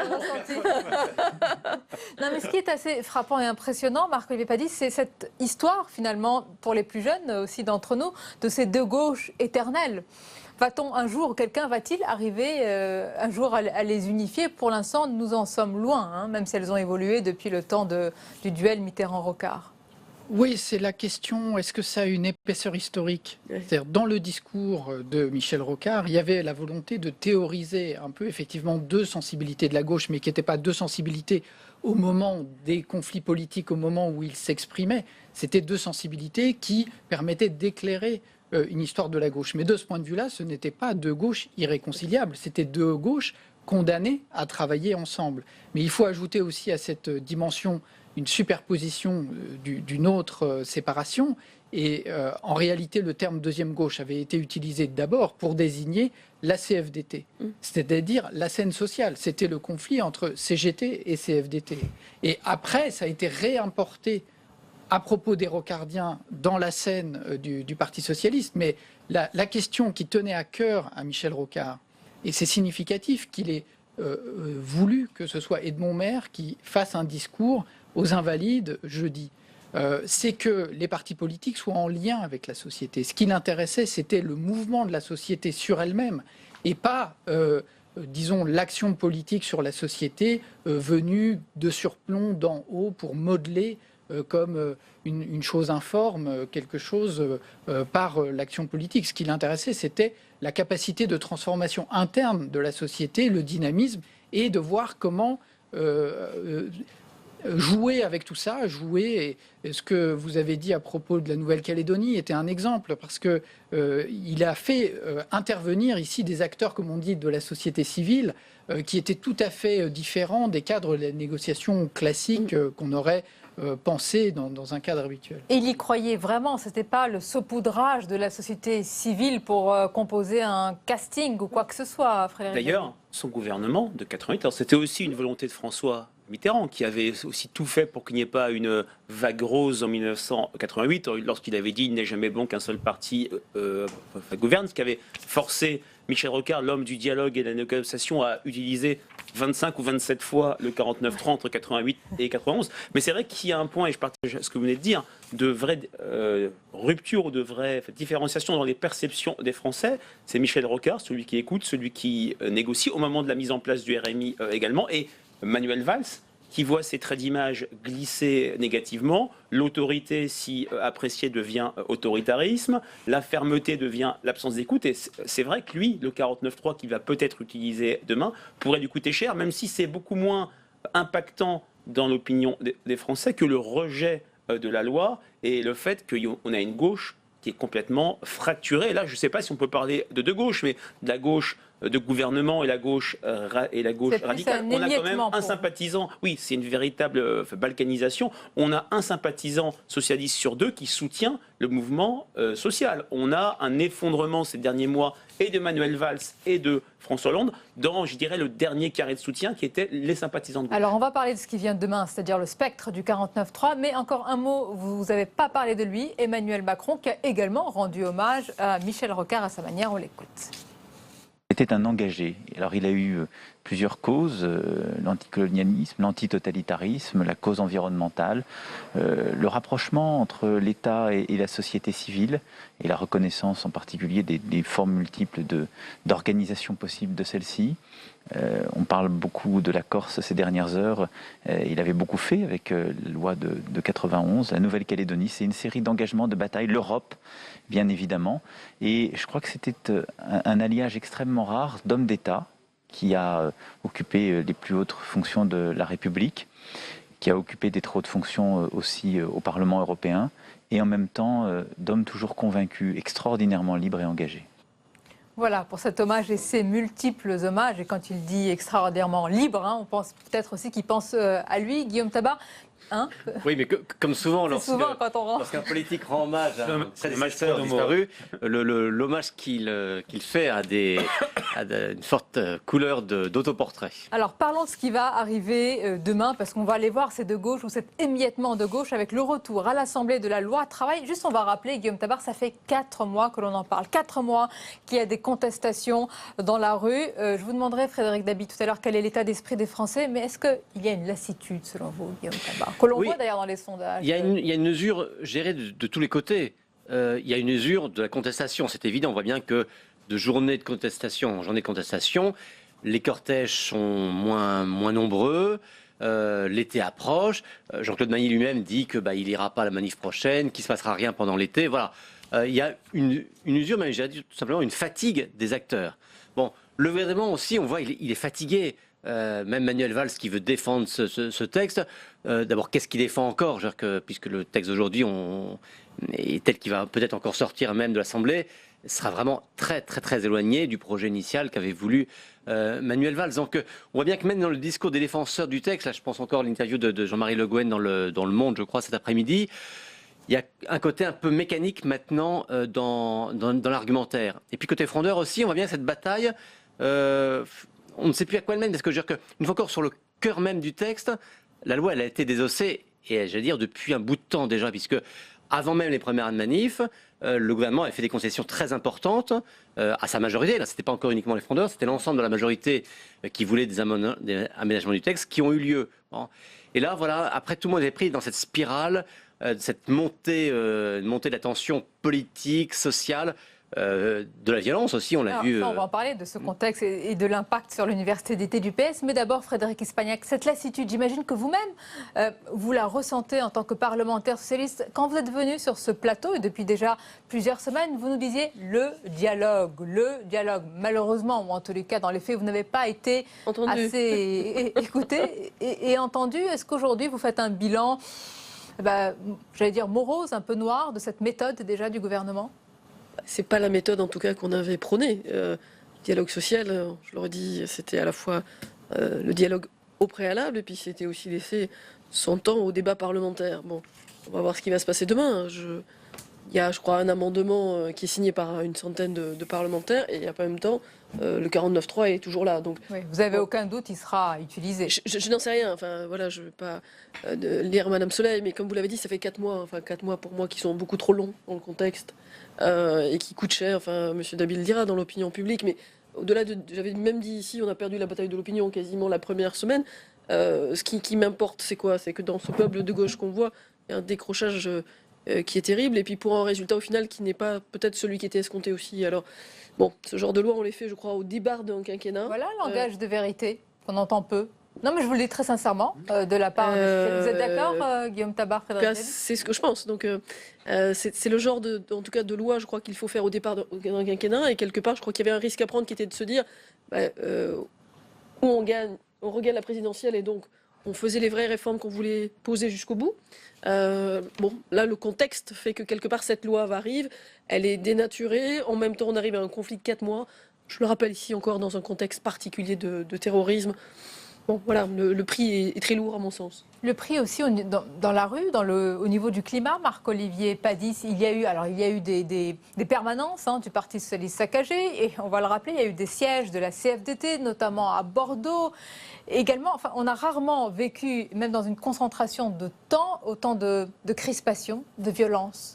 Non, mais ce qui est assez frappant et impressionnant, Marc-Olivier Padis, c'est cette histoire, finalement, pour les plus jeunes aussi d'entre nous, de ces deux gauches éternelles. Quelqu'un va-t-il arriver un jour à les unifier? Pour l'instant, nous en sommes loin, même si elles ont évolué depuis le temps du duel Mitterrand-Rocard. Oui, c'est la question, est-ce que ça a une épaisseur historique? C'est-à-dire, dans le discours de Michel Rocard, il y avait la volonté de théoriser un peu, effectivement, deux sensibilités de la gauche, mais qui n'étaient pas deux sensibilités au moment des conflits politiques, au moment où il s'exprimait. C'était deux sensibilités qui permettaient d'éclairer une histoire de la gauche. Mais de ce point de vue-là, ce n'était pas deux gauches irréconciliables, c'était deux gauches condamnées à travailler ensemble. Mais il faut ajouter aussi à cette dimension une superposition d'une autre séparation. Et en réalité, le terme deuxième gauche avait été utilisé d'abord pour désigner la CFDT, c'est-à-dire la scène sociale. C'était le conflit entre CGT et CFDT. Et après, ça a été réimporté à propos des Rocardiens dans la scène du Parti socialiste. Mais la question qui tenait à cœur à Michel Rocard, et c'est significatif qu'il ait voulu que ce soit Edmond Maire qui fasse un discours aux Invalides jeudi, c'est que les partis politiques soient en lien avec la société. Ce qui l'intéressait, c'était le mouvement de la société sur elle-même et pas, disons, l'action politique sur la société venue de surplomb d'en haut pour modeler comme une chose informe, quelque chose par l'action politique. Ce qui l'intéressait, c'était la capacité de transformation interne de la société, le dynamisme, et de voir comment jouer avec tout ça, jouer. Et ce que vous avez dit à propos de la Nouvelle-Calédonie était un exemple, parce que il a fait intervenir ici des acteurs, comme on dit, de la société civile, qui étaient tout à fait différents des cadres de la négociation classique qu'on aurait pensé dans un cadre habituel. Et il y croyait vraiment, ce n'était pas le saupoudrage de la société civile pour composer un casting ou quoi que ce soit, Frédéric. D'ailleurs, son gouvernement de 88, c'était aussi une volonté de François Mitterrand, qui avait aussi tout fait pour qu'il n'y ait pas une vague rose en 1988, lorsqu'il avait dit « il n'est jamais bon qu'un seul parti gouverne », ce qui avait forcé Michel Rocard, l'homme du dialogue et de la négociation, à utiliser 25 ou 27 fois le 49-3 entre 88 et 91. Mais c'est vrai qu'il y a un point, et je partage ce que vous venez de dire, de vraie rupture ou de vraie différenciation dans les perceptions des Français. C'est Michel Rocard, celui qui écoute, celui qui négocie au moment de la mise en place du RMI également, et Manuel Valls, qui voit ses traits d'image glisser négativement, l'autorité, si appréciée, devient autoritarisme, la fermeté devient l'absence d'écoute, et c'est vrai que lui, le 49.3 qu'il va peut-être utiliser demain, pourrait lui coûter cher, même si c'est beaucoup moins impactant dans l'opinion des Français que le rejet de la loi et le fait qu'on a une gauche qui est complètement fracturée. Là, je ne sais pas si on peut parler de deux gauches, mais de la gauche de gouvernement et la gauche radicale. On a quand même un sympathisant. Oui, c'est une véritable balkanisation. On a un sympathisant socialiste sur deux qui soutient le mouvement social. On a un effondrement ces derniers mois et de Manuel Valls et de François Hollande dans, je dirais, le dernier carré de soutien qui était les sympathisants de gauche. Alors, on va parler de ce qui vient demain, c'est-à-dire le spectre du 49.3, mais encore un mot, vous n'avez pas parlé de lui, Emmanuel Macron, qui a également rendu hommage à Michel Rocard à sa manière, on l'écoute. C'était un engagé. Alors il a eu plusieurs causes, l'anticolonialisme, l'antitotalitarisme, la cause environnementale, le rapprochement entre l'État et la société civile et la reconnaissance en particulier des formes multiples d'organisation possible de celle-ci. On parle beaucoup de la Corse ces dernières heures. Il avait beaucoup fait avec la loi de 91. La Nouvelle-Calédonie, c'est une série d'engagements, de batailles. L'Europe, bien évidemment. Et je crois que c'était un alliage extrêmement rare d'hommes d'État qui a occupé les plus hautes fonctions de la République, qui a occupé des trop hautes fonctions aussi au Parlement européen, et en même temps d'hommes toujours convaincus, extraordinairement libres et engagés. Voilà, pour cet hommage et ces multiples hommages. Et quand il dit extraordinairement libre, on pense peut-être aussi qu'il pense à lui, Guillaume Tabar. Oui, mais comme souvent, lorsqu'un politique rend hommage à un prédécesseur disparu, l'hommage qu'il fait a une forte couleur d'autoportrait. Alors parlons de ce qui va arriver demain, parce qu'on va aller voir ces deux gauches ou cet émiettement de gauche avec le retour à l'Assemblée de la loi travail. Juste, on va rappeler, Guillaume Tabar, ça fait 4 mois que l'on en parle. 4 mois qu'il y a des contestations dans la rue. Je vous demanderai, Frédéric Dabi, tout à l'heure, quel est l'état d'esprit des Français, mais est-ce qu'il y a une lassitude, selon vous, Guillaume Tabar, que l'on voit d'ailleurs dans les sondages? Il y a une usure gérée de tous les côtés. Il y a une usure de la contestation, c'est évident. On voit bien que de journée de contestation en journée de contestation, les cortèges sont moins nombreux. l'été approche. Jean-Claude Mailly lui-même dit que il ira pas à la manif prochaine, qu'il se passera rien pendant l'été. Voilà. Il y a une usure, même j'ai dit tout simplement une fatigue des acteurs. Bon, le gouvernement aussi, on voit, il est fatigué. Même Manuel Valls qui veut défendre ce texte. D'abord, qu'est-ce qu'il défend encore? Puisque le texte d'aujourd'hui est tel qu'il va peut-être encore sortir même de l'Assemblée, sera vraiment très très très éloigné du projet initial qu'avait voulu Manuel Valls. Donc on voit bien que même dans le discours des défenseurs du texte, là je pense encore à l'interview de Jean-Marie Le Guen dans le Monde, je crois, cet après-midi, il y a un côté un peu mécanique maintenant dans l'argumentaire. Et puis côté frondeur aussi, on voit bien cette bataille... on ne sait plus à quoi elle mène, parce que je veux dire qu'une fois encore sur le cœur même du texte, la loi elle a été désossée, et j'allais dire depuis un bout de temps déjà, puisque avant même les premières manifs, le gouvernement a fait des concessions très importantes à sa majorité. Là, c'était pas encore uniquement les frondeurs, c'était l'ensemble de la majorité qui voulait des aménagements du texte qui ont eu lieu. Bon. Et là, voilà, après tout le monde est pris dans cette spirale, cette montée de la tension politique, sociale, de la violence aussi, on l'a vu. On va en parler de ce contexte et de l'impact sur l'université d'été du PS. Mais d'abord, Frédéric Espagnac, cette lassitude, j'imagine que vous-même, vous la ressentez en tant que parlementaire socialiste. Quand vous êtes venu sur ce plateau, et depuis déjà plusieurs semaines, vous nous disiez le dialogue. Malheureusement, ou en tous les cas, dans les faits, vous n'avez pas été assez écouté et entendu. Est-ce qu'aujourd'hui, vous faites un bilan, j'allais dire morose, un peu noir, de cette méthode déjà du gouvernement ? C'est pas la méthode en tout cas qu'on avait prônée. Dialogue social, je leur ai dit, c'était à la fois le dialogue au préalable et puis c'était aussi laisser son temps au débat parlementaire. Bon, on va voir ce qui va se passer demain. Il y a, je crois, un amendement qui est signé par une centaine de parlementaires et il n'y a pas en même temps le 49.3 est toujours là. Donc, oui, vous n'avez aucun doute, il sera utilisé. Je n'en sais rien. Enfin, voilà, je ne vais pas lire Madame Soleil, mais comme vous l'avez dit, ça fait 4 mois. Enfin, 4 mois pour moi qui sont beaucoup trop longs dans le contexte et qui coûtent cher. Enfin, Monsieur Dabi le dira dans l'opinion publique. Mais au-delà j'avais même dit ici, on a perdu la bataille de l'opinion quasiment la première semaine. Ce qui m'importe, c'est quoi? C'est que dans ce peuple de gauche qu'on voit, il y a un décrochage qui est terrible, et puis pour un résultat au final qui n'est pas peut-être celui qui était escompté aussi. Alors, bon, ce genre de loi, on les fait, je crois, au début d'un quinquennat. Voilà un langage de vérité qu'on entend peu. Non, mais je vous le dis très sincèrement, de la part de... Vous êtes d'accord, Guillaume Tabar, Frédéric? C'est ce que je pense. Donc, c'est le genre, en tout cas, de loi, je crois qu'il faut faire au départ d'un quinquennat, et quelque part, je crois qu'il y avait un risque à prendre qui était de se dire, où on regagne la présidentielle, et donc on faisait les vraies réformes qu'on voulait poser jusqu'au bout. Bon, là, le contexte fait que quelque part, cette loi arrive, elle est dénaturée. En même temps, on arrive à un conflit de 4 mois. Je le rappelle ici encore dans un contexte particulier de terrorisme. Bon, voilà, le prix est très lourd à mon sens. Le prix aussi dans la rue, au niveau du climat, Marc-Olivier Padis, il y a eu des permanences du Parti socialiste saccagé, et on va le rappeler, il y a eu des sièges de la CFDT, notamment à Bordeaux. Également, enfin, on a rarement vécu, même dans une concentration de temps, autant de crispation, de violence.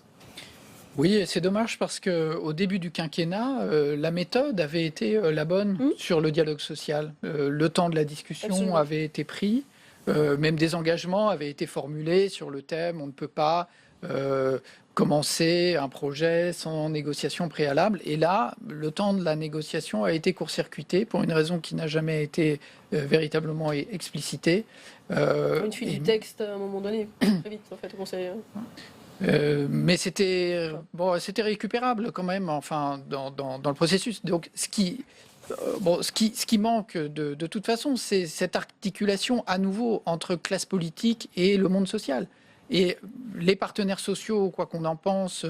Oui, et c'est dommage parce qu'au début du quinquennat, la méthode avait été la bonne sur le dialogue social. Le temps de la discussion Absolument. Avait été pris, même des engagements avaient été formulés sur le thème « on ne peut pas commencer un projet sans négociation préalable ». Et là, le temps de la négociation a été court-circuité pour une raison qui n'a jamais été véritablement explicitée. Une fuite du texte à un moment donné, très vite en fait, au Conseil. Mais c'était récupérable quand même, enfin, dans le processus. Donc, ce qui manque de toute façon, c'est cette articulation à nouveau entre classe politique et le monde social. Et les partenaires sociaux, quoi qu'on en pense,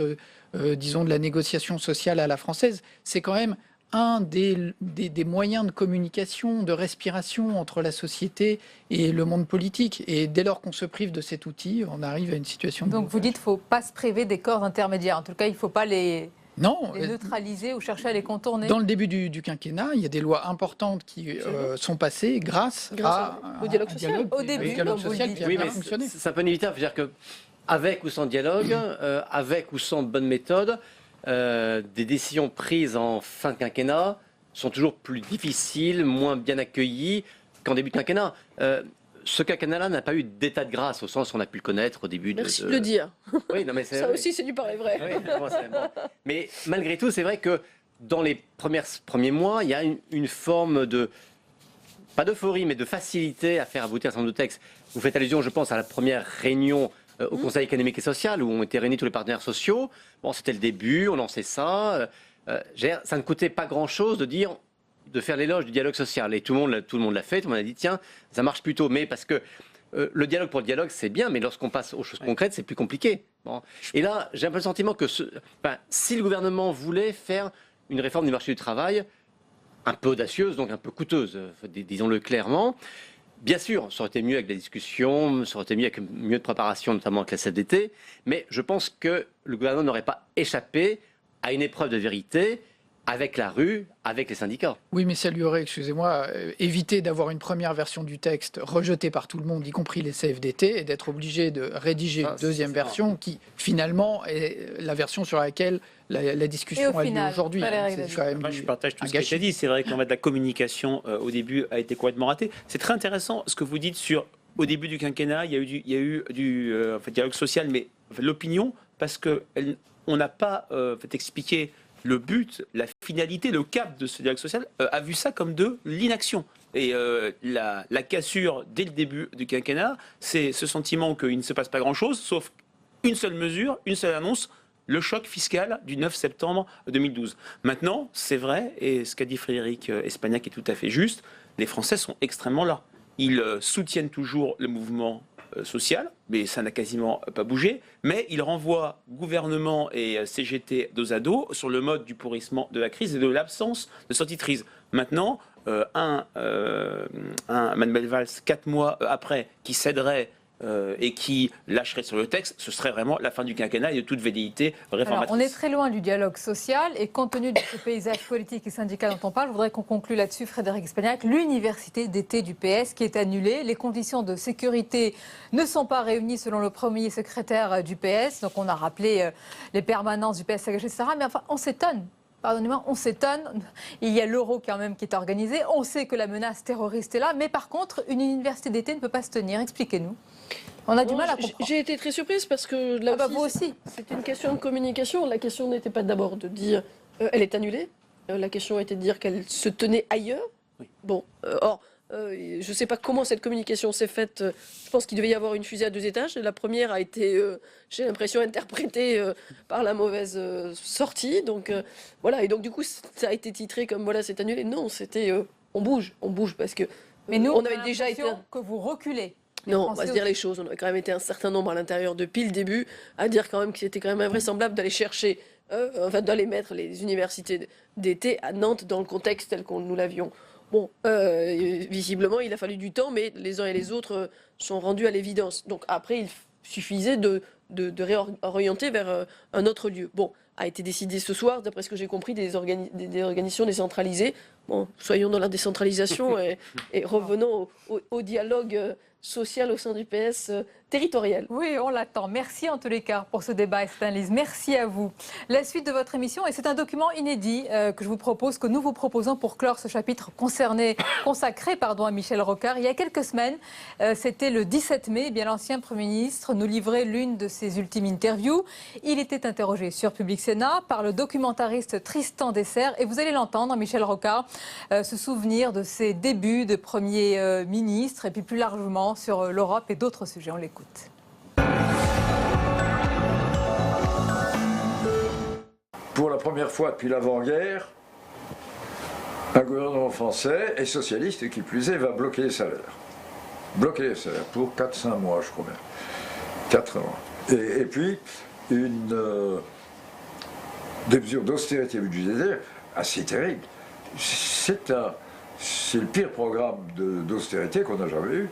disons de la négociation sociale à la française, c'est quand même un des moyens de communication, de respiration entre la société et le monde politique. Et dès lors qu'on se prive de cet outil, on arrive à une situation... Donc vous dites qu'il ne faut pas se priver des corps intermédiaires. En tout cas, il ne faut pas les neutraliser ou chercher à les contourner. Dans le début du quinquennat, il y a des lois importantes qui sont passées grâce au dialogue social. Au début, dialogue social qui a bien fonctionné. C'est un peu inévitable. C'est-à-dire qu'avec ou sans dialogue, avec ou sans bonne méthode, des décisions prises en fin de quinquennat sont toujours plus difficiles, moins bien accueillies qu'en début de quinquennat. Ce quinquennat-là n'a pas eu d'état de grâce au sens où on a pu le connaître au début. Merci de le dire. Oui, non, mais ça aussi, c'est du pareil vrai. Oui, bon. Mais malgré tout, c'est vrai que dans les premiers mois, il y a une forme pas d'euphorie, mais de facilité à faire aboutir un certain nombre de textes. Vous faites allusion, je pense, à la première réunion au Conseil économique et social, où ont été réunis tous les partenaires sociaux. Bon, c'était le début, on lançait ça. Ça ne coûtait pas grand-chose de faire l'éloge du dialogue social. Et tout le monde l'a fait, tout le monde a dit, tiens, ça marche plutôt. Mais parce que le dialogue pour le dialogue, c'est bien, mais lorsqu'on passe aux choses concrètes, c'est plus compliqué. Bon. Et là, j'ai un peu le sentiment que si le gouvernement voulait faire une réforme du marché du travail, un peu audacieuse, donc un peu coûteuse, disons-le clairement. Bien sûr, ça aurait été mieux avec des discussions, ça aurait été mieux avec mieux de préparation, notamment avec la CFDT, mais je pense que le gouvernement n'aurait pas échappé à une épreuve de vérité avec la rue, avec les syndicats. Oui, mais ça lui aurait, excusez-moi, évité d'avoir une première version du texte rejetée par tout le monde, y compris les CFDT, et d'être obligé de rédiger une deuxième version qui, finalement, est la version sur laquelle la discussion a lieu aujourd'hui. Moi, je partage tout ce qui a été dit. C'est vrai qu'en fait, la communication, au début, a été complètement ratée. C'est très intéressant ce que vous dites sur, au début du quinquennat, il y a eu du dialogue social, mais l'opinion, parce qu'on n'a pas expliqué le but, la finalité, le cap de ce dialogue social, a vu ça comme de l'inaction. Et la cassure, dès le début du quinquennat, c'est ce sentiment qu'il ne se passe pas grand-chose, sauf une seule mesure, une seule annonce, le choc fiscal du 9 septembre 2012. Maintenant, c'est vrai, et ce qu'a dit Frédéric Espagnac est tout à fait juste, les Français sont extrêmement là. Ils soutiennent toujours le mouvement social, mais ça n'a quasiment pas bougé, mais il renvoie gouvernement et CGT dos à dos sur le mode du pourrissement de la crise et de l'absence de sortie de crise. Maintenant, Manuel Valls, 4 mois après, qui céderait et qui lâcherait sur le texte, ce serait vraiment la fin du quinquennat et de toute velléité réformatrice. Alors, on est très loin du dialogue social et compte tenu de ce paysage politique et syndical dont on parle, je voudrais qu'on conclue là-dessus, Frédéric Espagnac. L'université d'été du PS qui est annulée, les conditions de sécurité ne sont pas réunies selon le premier secrétaire du PS, donc on a rappelé les permanences du PS, etc. Mais enfin, on s'étonne. Pardonnez-moi, on s'étonne. Il y a l'euro quand même qui est organisé. On sait que la menace terroriste est là. Mais par contre, une université d'été ne peut pas se tenir. Expliquez-nous. On a du mal à comprendre. J'ai été très surprise parce que là aussi, c'était une question de communication. La question n'était pas d'abord de dire elle est annulée. La question était de dire qu'elle se tenait ailleurs. Oui. Bon, je ne sais pas comment cette communication s'est faite. Je pense qu'il devait y avoir une fusée à 2 étages. La première a été, j'ai l'impression, interprétée par la mauvaise sortie. Donc voilà. Et donc du coup, ça a été titré comme voilà, c'est annulé. Non, c'était on bouge parce que. Mais nous, on avait déjà été que vous reculez. Non, on va se dire les choses. On a quand même été un certain nombre à l'intérieur depuis le début à dire quand même que c'était quand même invraisemblable d'aller chercher, d'aller mettre les universités d'été à Nantes dans le contexte tel qu'on nous l'avions. Bon, visiblement, il a fallu du temps, mais les uns et les autres sont rendus à l'évidence. Donc après, il suffisait de réorienter vers un autre lieu. Bon, a été décidé ce soir, d'après ce que j'ai compris, des organisations décentralisées. Bon, soyons dans la décentralisation et revenons au dialogue social au sein du PS territorial. Oui, on l'attend. Merci en tous les cas pour ce débat, Estelle-Lise. Merci à vous. La suite de votre émission, et c'est un document inédit que je vous propose, que nous vous proposons pour clore ce chapitre consacré à Michel Rocard. Il y a quelques semaines, c'était le 17 mai, bien l'ancien Premier ministre nous livrait l'une de ses ultimes interviews. Il était interrogé sur Public Sénat par le documentariste Tristan Dessert, et vous allez l'entendre, Michel Rocard, se souvenir de ses débuts de Premier ministre, et puis plus largement sur l'Europe et d'autres sujets. On l'écoute. Pour la première fois depuis l'avant-guerre, un gouvernement français et socialiste, qui plus est, va bloquer les salaires. Bloquer les salaires pour 4-5 mois, je crois bien. 4 mois. Et puis, des mesures d'austérité budgétaire assez terribles. C'est le pire programme d'austérité qu'on a jamais eu.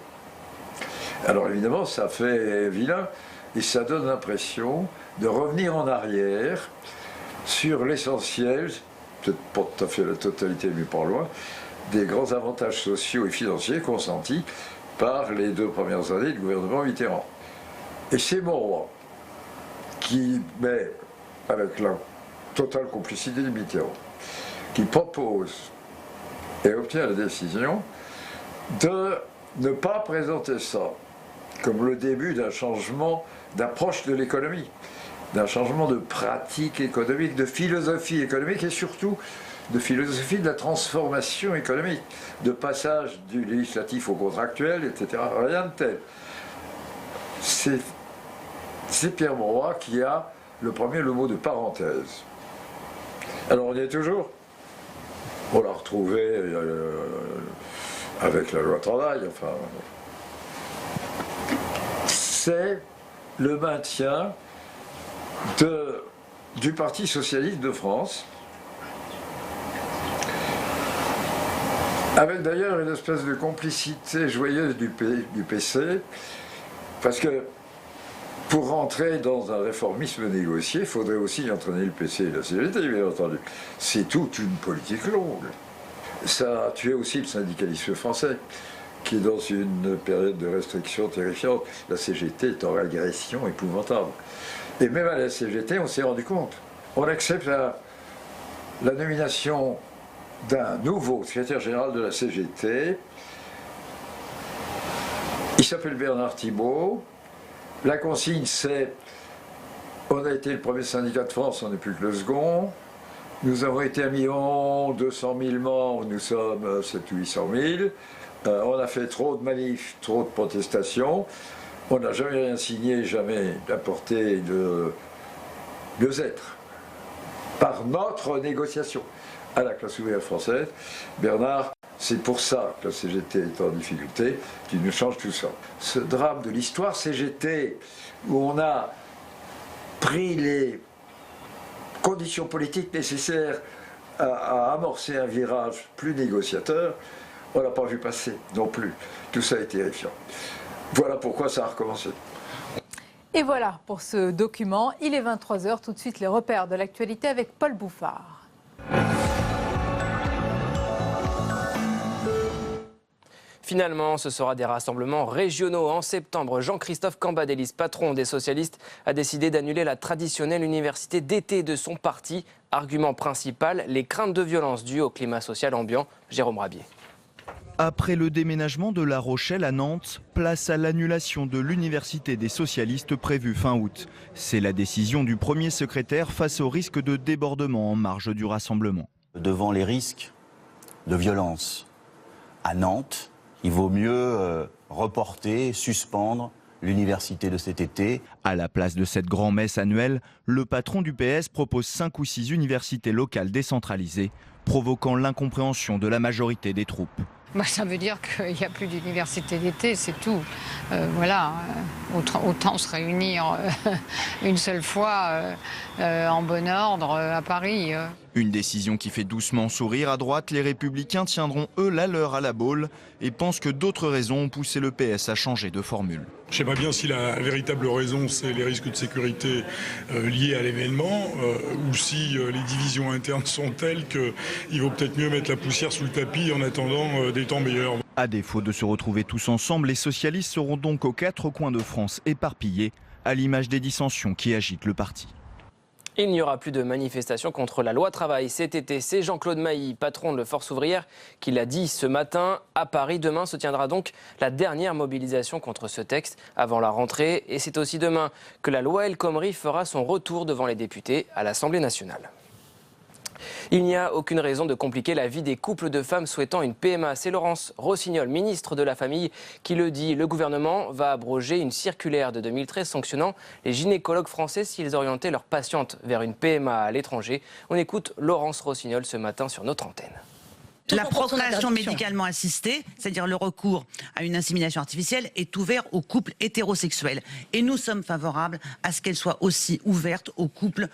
Alors évidemment, ça fait vilain et ça donne l'impression de revenir en arrière sur l'essentiel, peut-être pas tout à fait la totalité, mais pas loin, des grands avantages sociaux et financiers consentis par les 2 premières années du gouvernement Mitterrand. Et c'est Monroy qui met, avec la totale complicité de Mitterrand, qui propose et obtient la décision de ne pas présenter ça comme le début d'un changement d'approche de l'économie, d'un changement de pratique économique, de philosophie économique et surtout de philosophie de la transformation économique, de passage du législatif au contractuel, etc. Rien de tel. C'est Pierre Mauroy qui a le mot de parenthèse. Alors on y est toujours. On l'a retrouvé avec la loi travail, enfin. C'est le maintien du Parti socialiste de France, avec d'ailleurs une espèce de complicité joyeuse du PC, parce que pour rentrer dans un réformisme négocié, il faudrait aussi entraîner le PC et la CGT, bien entendu. C'est toute une politique longue. Ça a tué aussi le syndicalisme français, qui est dans une période de restriction terrifiante. La CGT est en régression épouvantable. Et même à la CGT, on s'est rendu compte. On accepte la nomination d'un nouveau secrétaire général de la CGT. Il s'appelle Bernard Thibault. La consigne, c'est on a été le premier syndicat de France, on n'est plus que le second. Nous avons été 1 200 000 membres, nous sommes 700 ou 800 000. On a fait trop de manifs, trop de protestations. On n'a jamais rien signé, jamais apporté de Z-être par notre négociation à la classe ouvrière française. Bernard, c'est pour ça que la CGT est en difficulté, qu'il nous change tout ça. Ce drame de l'histoire CGT, où on a pris les conditions politiques nécessaires à amorcer un virage plus négociateur, on ne l'a pas vu passer non plus. Tout ça est terrifiant. Voilà pourquoi ça a recommencé. Et voilà pour ce document. Il est 23h. Tout de suite, les repères de l'actualité avec Paul Bouffard. Finalement, ce sera des rassemblements régionaux. En septembre, Jean-Christophe Cambadélis, patron des socialistes, a décidé d'annuler la traditionnelle université d'été de son parti. Argument principal, les craintes de violence dues au climat social ambiant. Jérôme Rabier. Après le déménagement de La Rochelle à Nantes, place à l'annulation de l'université des socialistes prévue fin août. C'est la décision du premier secrétaire face au risque de débordement en marge du rassemblement. Devant les risques de violence à Nantes, il vaut mieux reporter, suspendre l'université de cet été. À la place de cette grand-messe annuelle, le patron du PS propose 5 ou 6 universités locales décentralisées, provoquant l'incompréhension de la majorité des troupes. Ça veut dire qu'il n'y a plus d'université d'été, c'est tout. Voilà, autant se réunir une seule fois en bon ordre à Paris. Une décision qui fait doucement sourire à droite. Les Républicains tiendront eux la leur à la Baule et pensent que d'autres raisons ont poussé le PS à changer de formule. Je ne sais pas bien si la véritable raison c'est les risques de sécurité liés à l'événement ou si les divisions internes sont telles qu'il vaut peut-être mieux mettre la poussière sous le tapis en attendant des temps meilleurs. À défaut de se retrouver tous ensemble, les socialistes seront donc aux 4 coins de France éparpillés, à l'image des dissensions qui agitent le parti. Il n'y aura plus de manifestation contre la loi travail cet été. C'est Jean-Claude Mailly, patron de Force ouvrière, qui l'a dit ce matin à Paris. Demain se tiendra donc la dernière mobilisation contre ce texte avant la rentrée. Et c'est aussi demain que la loi El Khomri fera son retour devant les députés à l'Assemblée nationale. Il n'y a aucune raison de compliquer la vie des couples de femmes souhaitant une PMA. C'est Laurence Rossignol, ministre de la Famille, qui le dit. Le gouvernement va abroger une circulaire de 2013 sanctionnant les gynécologues français s'ils orientaient leurs patientes vers une PMA à l'étranger. On écoute Laurence Rossignol ce matin sur notre antenne. La procréation médicalement assistée, c'est-à-dire le recours à une insémination artificielle, est ouvert aux couples hétérosexuels. Et nous sommes favorables à ce qu'elle soit aussi ouverte aux couples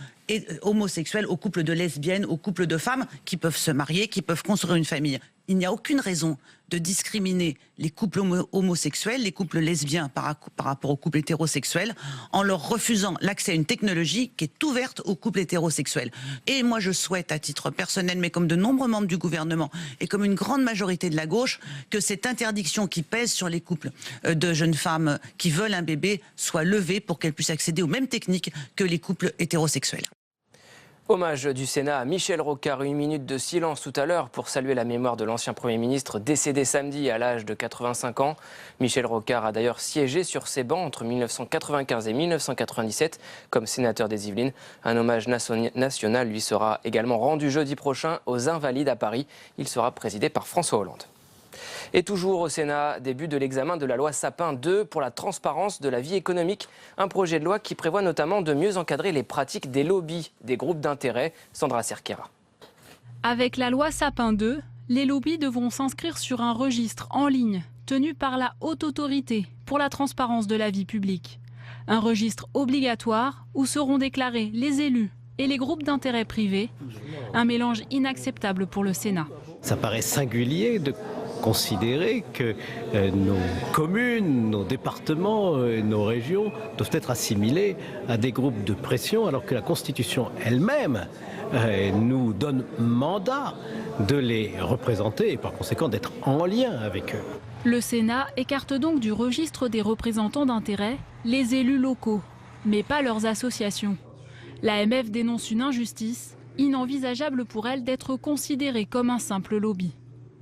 homosexuels, aux couples de lesbiennes, aux couples de femmes qui peuvent se marier, qui peuvent construire une famille. Il n'y a aucune raison de discriminer les couples homosexuels, les couples lesbiens par rapport aux couples hétérosexuels, en leur refusant l'accès à une technologie qui est ouverte aux couples hétérosexuels. Et moi je souhaite, à titre personnel, mais comme de nombreux membres du gouvernement, et comme une grande majorité de la gauche, que cette interdiction qui pèse sur les couples de jeunes femmes qui veulent un bébé soit levée pour qu'elles puissent accéder aux mêmes techniques que les couples hétérosexuels. Hommage du Sénat à Michel Rocard, 1 minute de silence tout à l'heure pour saluer la mémoire de l'ancien Premier ministre décédé samedi à l'âge de 85 ans. Michel Rocard a d'ailleurs siégé sur ces bancs entre 1995 et 1997 comme sénateur des Yvelines. Un hommage national lui sera également rendu jeudi prochain aux Invalides à Paris. Il sera présidé par François Hollande. Et toujours au Sénat, début de l'examen de la loi Sapin 2 pour la transparence de la vie économique. Un projet de loi qui prévoit notamment de mieux encadrer les pratiques des lobbies, des groupes d'intérêt. Sandra Cerquera. Avec la loi Sapin 2, les lobbies devront s'inscrire sur un registre en ligne tenu par la Haute Autorité pour la transparence de la vie publique. Un registre obligatoire où seront déclarés les élus et les groupes d'intérêt privés. Un mélange inacceptable pour le Sénat. Ça paraît singulier de considérer que nos communes, nos départements, nos régions doivent être assimilés à des groupes de pression alors que la Constitution elle-même nous donne mandat de les représenter et par conséquent d'être en lien avec eux. Le Sénat écarte donc du registre des représentants d'intérêt les élus locaux, mais pas leurs associations. L'AMF dénonce une injustice, inenvisageable pour elle d'être considérée comme un simple lobby.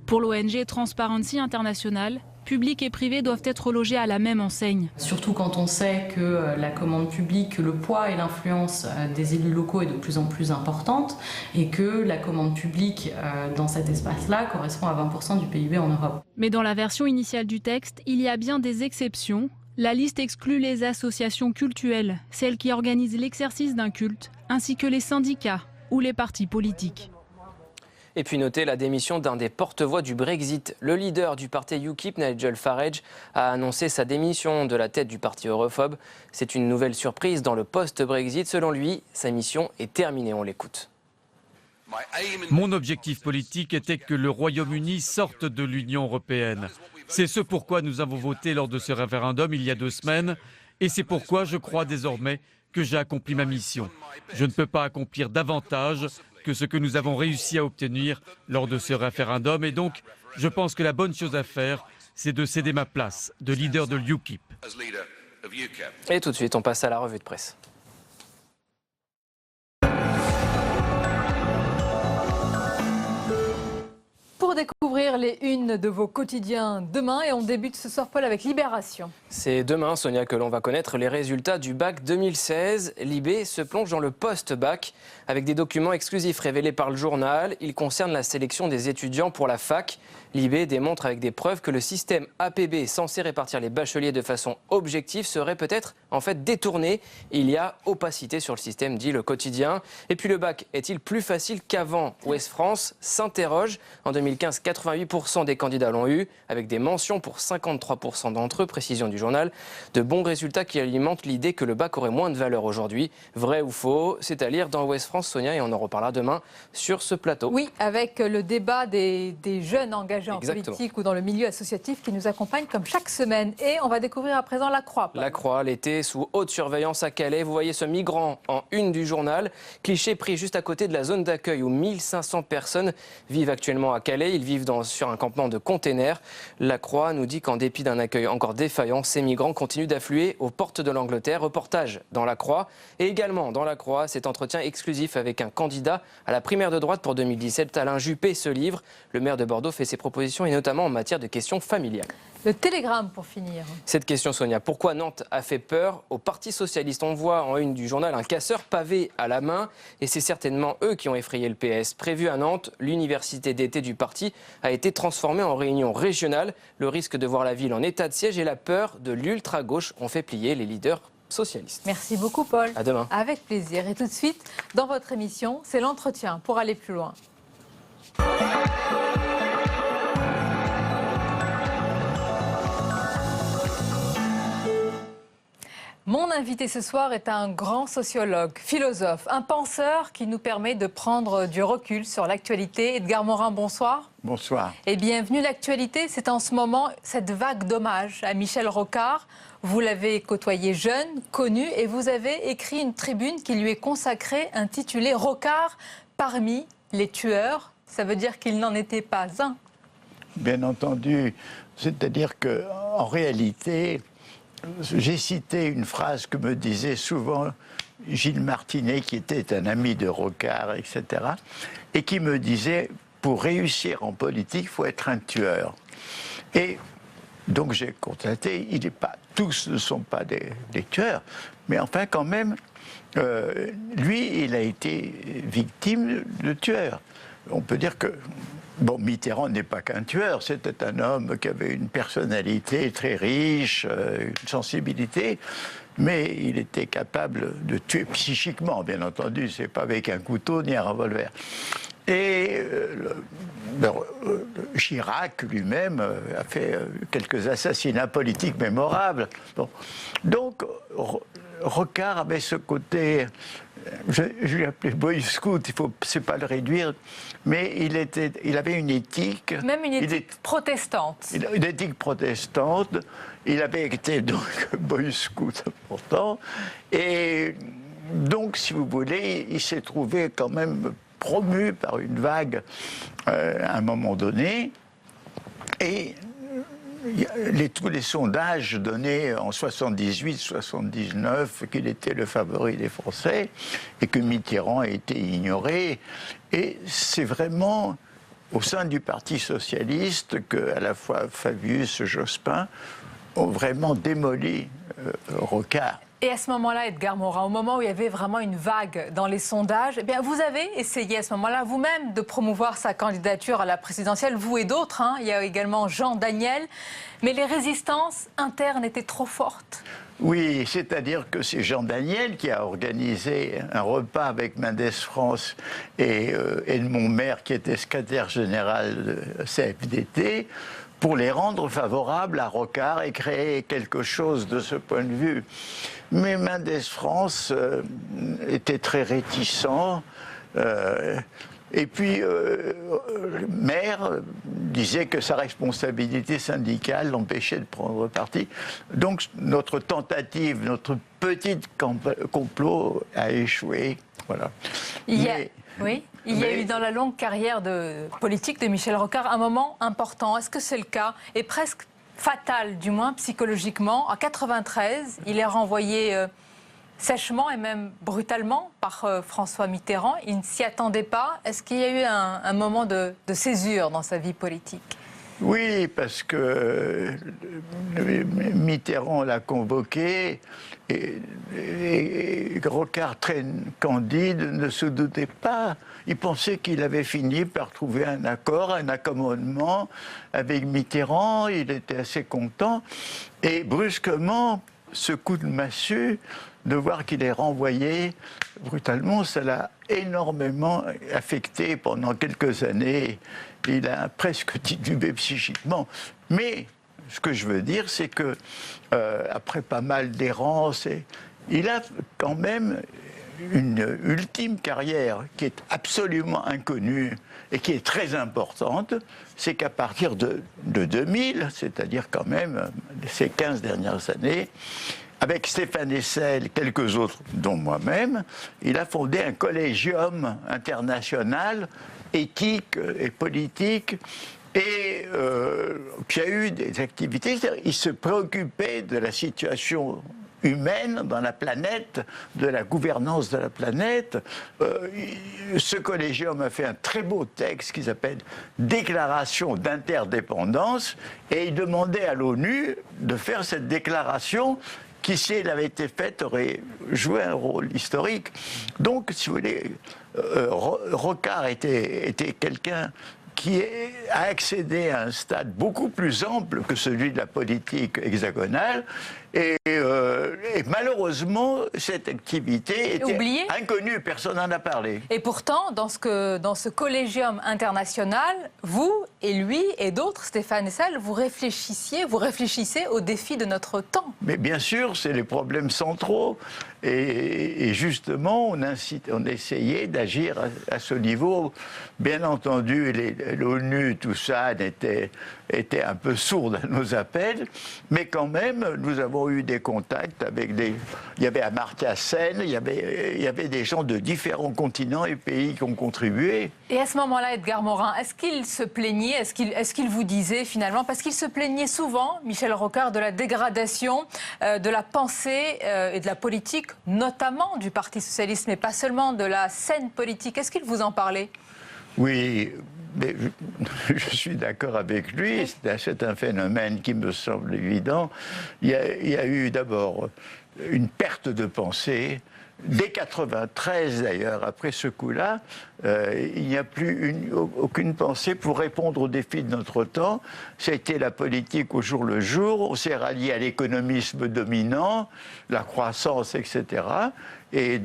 Pour l'ONG Transparency International, public et privé doivent être logés à la même enseigne. Surtout quand on sait que la commande publique, le poids et l'influence des élus locaux est de plus en plus importante et que la commande publique dans cet espace-là correspond à 20% du PIB en Europe. Mais dans la version initiale du texte, il y a bien des exceptions. La liste exclut les associations cultuelles, celles qui organisent l'exercice d'un culte, ainsi que les syndicats ou les partis politiques. Et puis notez la démission d'un des porte-voix du Brexit. Le leader du parti UKIP, Nigel Farage, a annoncé sa démission de la tête du parti europhobe. C'est une nouvelle surprise dans le post-Brexit. Selon lui, sa mission est terminée. On l'écoute. Mon objectif politique était que le Royaume-Uni sorte de l'Union européenne. C'est ce pourquoi nous avons voté lors de ce référendum il y a 2 semaines. Et c'est pourquoi je crois désormais que j'ai accompli ma mission. Je ne peux pas accomplir davantage que ce que nous avons réussi à obtenir lors de ce référendum. Et donc, je pense que la bonne chose à faire, c'est de céder ma place de leader de l'UKIP. Et tout de suite, on passe à la revue de presse. Pour découvrir les unes de vos quotidiens demain, et on débute ce soir, Paul, avec Libération. C'est demain, Sonia, que l'on va connaître les résultats du bac 2016. Libé se plonge dans le post-bac avec des documents exclusifs révélés par le journal. Ils concernent la sélection des étudiants pour la fac. Libé démontre avec des preuves que le système APB censé répartir les bacheliers de façon objective serait peut-être en fait détourné. Il y a opacité sur le système, dit le quotidien. Et puis le bac est-il plus facile qu'avant? Ouest France s'interroge. En 2015, 88% des candidats l'ont eu, avec des mentions pour 53% d'entre eux, précision du journal. De bons résultats qui alimentent l'idée que le bac aurait moins de valeur aujourd'hui. Vrai ou faux? C'est à lire dans Ouest France, Sonia, et on en reparlera demain sur ce plateau. Oui, avec le débat des jeunes engagés en politique ou dans le milieu associatif qui nous accompagne comme chaque semaine. Et on va découvrir à présent la Croix. La Croix, l'été, sous haute surveillance à Calais. Vous voyez ce migrant en une du journal. Cliché pris juste à côté de la zone d'accueil où 1500 personnes vivent actuellement à Calais. Ils vivent sur un campement de containers. La Croix nous dit qu'en dépit d'un accueil encore défaillant, ces migrants continuent d'affluer aux portes de l'Angleterre. Reportage dans La Croix. Et également dans La Croix, cet entretien exclusif avec un candidat à la primaire de droite pour 2017. Alain Juppé se livre. Le maire de Bordeaux fait ses propositions et notamment en matière de questions familiales. Le Télégramme pour finir. Cette question, Sonia, pourquoi Nantes a fait peur au Parti Socialiste? On voit en une du journal un casseur pavé à la main et c'est certainement eux qui ont effrayé le PS. Prévu à Nantes, l'université d'été du parti a été transformée en réunion régionale. Le risque de voir la ville en état de siège et la peur de l'ultra-gauche ont fait plier les leaders socialistes. Merci beaucoup, Paul. À demain. Avec plaisir. Et tout de suite, dans votre émission, c'est l'entretien pour aller plus loin. Mon invité ce soir est un grand sociologue, philosophe, un penseur qui nous permet de prendre du recul sur l'actualité. Edgar Morin, bonsoir. Bonsoir. Et bienvenue. L'actualité, c'est en ce moment cette vague d'hommages à Michel Rocard. Vous l'avez côtoyé jeune, connu, et vous avez écrit une tribune qui lui est consacrée, intitulée « Rocard parmi les tueurs ». Ça veut dire qu'il n'en était pas un. Bien entendu. C'est-à-dire qu'en réalité, j'ai cité une phrase que me disait souvent Gilles Martinet, qui était un ami de Rocard, etc., et qui me disait, pour réussir en politique, il faut être un tueur. Et donc j'ai constaté, tous ne sont pas des tueurs, mais enfin quand même, lui, il a été victime de tueurs. On peut dire que Mitterrand n'est pas qu'un tueur, c'était un homme qui avait une personnalité très riche, une sensibilité, mais il était capable de tuer psychiquement, bien entendu, c'est pas avec un couteau ni un revolver. Et Chirac lui-même a fait quelques assassinats politiques mémorables. Bon. Donc, Rocard avait ce côté, je l'ai appelé boy scout, c'est pas le réduire, mais il avait une éthique. Même une éthique protestante. Une éthique protestante. Il avait été donc boy scout pourtant. Et donc, si vous voulez, il s'est trouvé quand même promu par une vague à un moment donné. Et tous les sondages donnaient en 78-79 qu'il était le favori des Français et que Mitterrand a été ignoré. Et c'est vraiment au sein du Parti socialiste que, à la fois Fabius et Jospin ont vraiment démoli Rocard. Et à ce moment-là, Edgar Morin, au moment où il y avait vraiment une vague dans les sondages, eh bien, vous avez essayé à ce moment-là vous-même de promouvoir sa candidature à la présidentielle, vous et d'autres. Il y a également Jean Daniel. Mais les résistances internes étaient trop fortes. Oui, c'est-à-dire que c'est Jean Daniel qui a organisé un repas avec Mendès France et Edmond Maire, qui était secrétaire général de CFDT, pour les rendre favorables à Rocard et créer quelque chose de ce point de vue. Mais Mendès France était très réticent. Et puis, Maire disait que sa responsabilité syndicale l'empêchait de prendre parti. Donc, notre tentative, notre petit complot a échoué. Voilà. Il y a eu dans la longue carrière politique de Michel Rocard un moment important. Est-ce que c'est le cas? Et presque fatal, du moins psychologiquement. En 93, il est renvoyé sèchement et même brutalement par François Mitterrand. Il ne s'y attendait pas. Est-ce qu'il y a eu un moment de césure dans sa vie politique? Oui, parce que Mitterrand l'a convoqué et Rocard, très candide, ne se doutait pas. Il pensait qu'il avait fini par trouver un accord, un accommodement avec Mitterrand. Il était assez content. Et brusquement, ce coup de massue, de voir qu'il est renvoyé brutalement, ça l'a énormément affecté pendant quelques années. Il a presque titubé psychiquement. Mais ce que je veux dire, c'est que après pas mal d'errance, il a quand même une ultime carrière qui est absolument inconnue et qui est très importante. C'est qu'à partir de 2000, c'est-à-dire quand même ces 15 dernières années, avec Stéphane Hessel et quelques autres, dont moi-même, il a fondé un collégium international éthique et politique, et qui a eu des activités. Il se préoccupait de la situation humaine dans la planète, de la gouvernance de la planète. Ce collégium a fait un très beau texte qui s'appelle « Déclaration d'interdépendance », et il demandait à l'ONU de faire cette déclaration qui, si elle avait été faite, aurait joué un rôle historique. Donc, si vous voulez, Rocard était quelqu'un qui a accédé à un stade beaucoup plus ample que celui de la politique hexagonale. Et malheureusement, cette activité était inconnue, personne n'en a parlé. Et pourtant, dans ce collégium international, vous et lui et d'autres, Stéphane Hessel, vous réfléchissez aux défis de notre temps. Mais bien sûr, c'est les problèmes centraux. Et justement, on essayait d'agir à ce niveau. Bien entendu, l'ONU, tout ça, était un peu sourde à nos appels, mais quand même, nous avons eu des contacts avec il y avait Amartya Sen, il y avait des gens de différents continents et pays qui ont contribué. Et à ce moment-là, Edgar Morin, est-ce qu'il se plaignait, est-ce qu'il vous disait finalement, parce qu'il se plaignait souvent, Michel Rocard, de la dégradation de la pensée et de la politique, notamment du Parti socialiste, mais pas seulement de la scène politique. Est-ce qu'il vous en parlait? Oui, mais je suis d'accord avec lui, c'est un phénomène qui me semble évident. Il y a eu d'abord une perte de pensée. Dès 1993, d'ailleurs, après ce coup-là, il n'y a plus aucune pensée pour répondre aux défis de notre temps. Ça a été la politique au jour le jour, on s'est rallié à l'économisme dominant, la croissance, etc. Et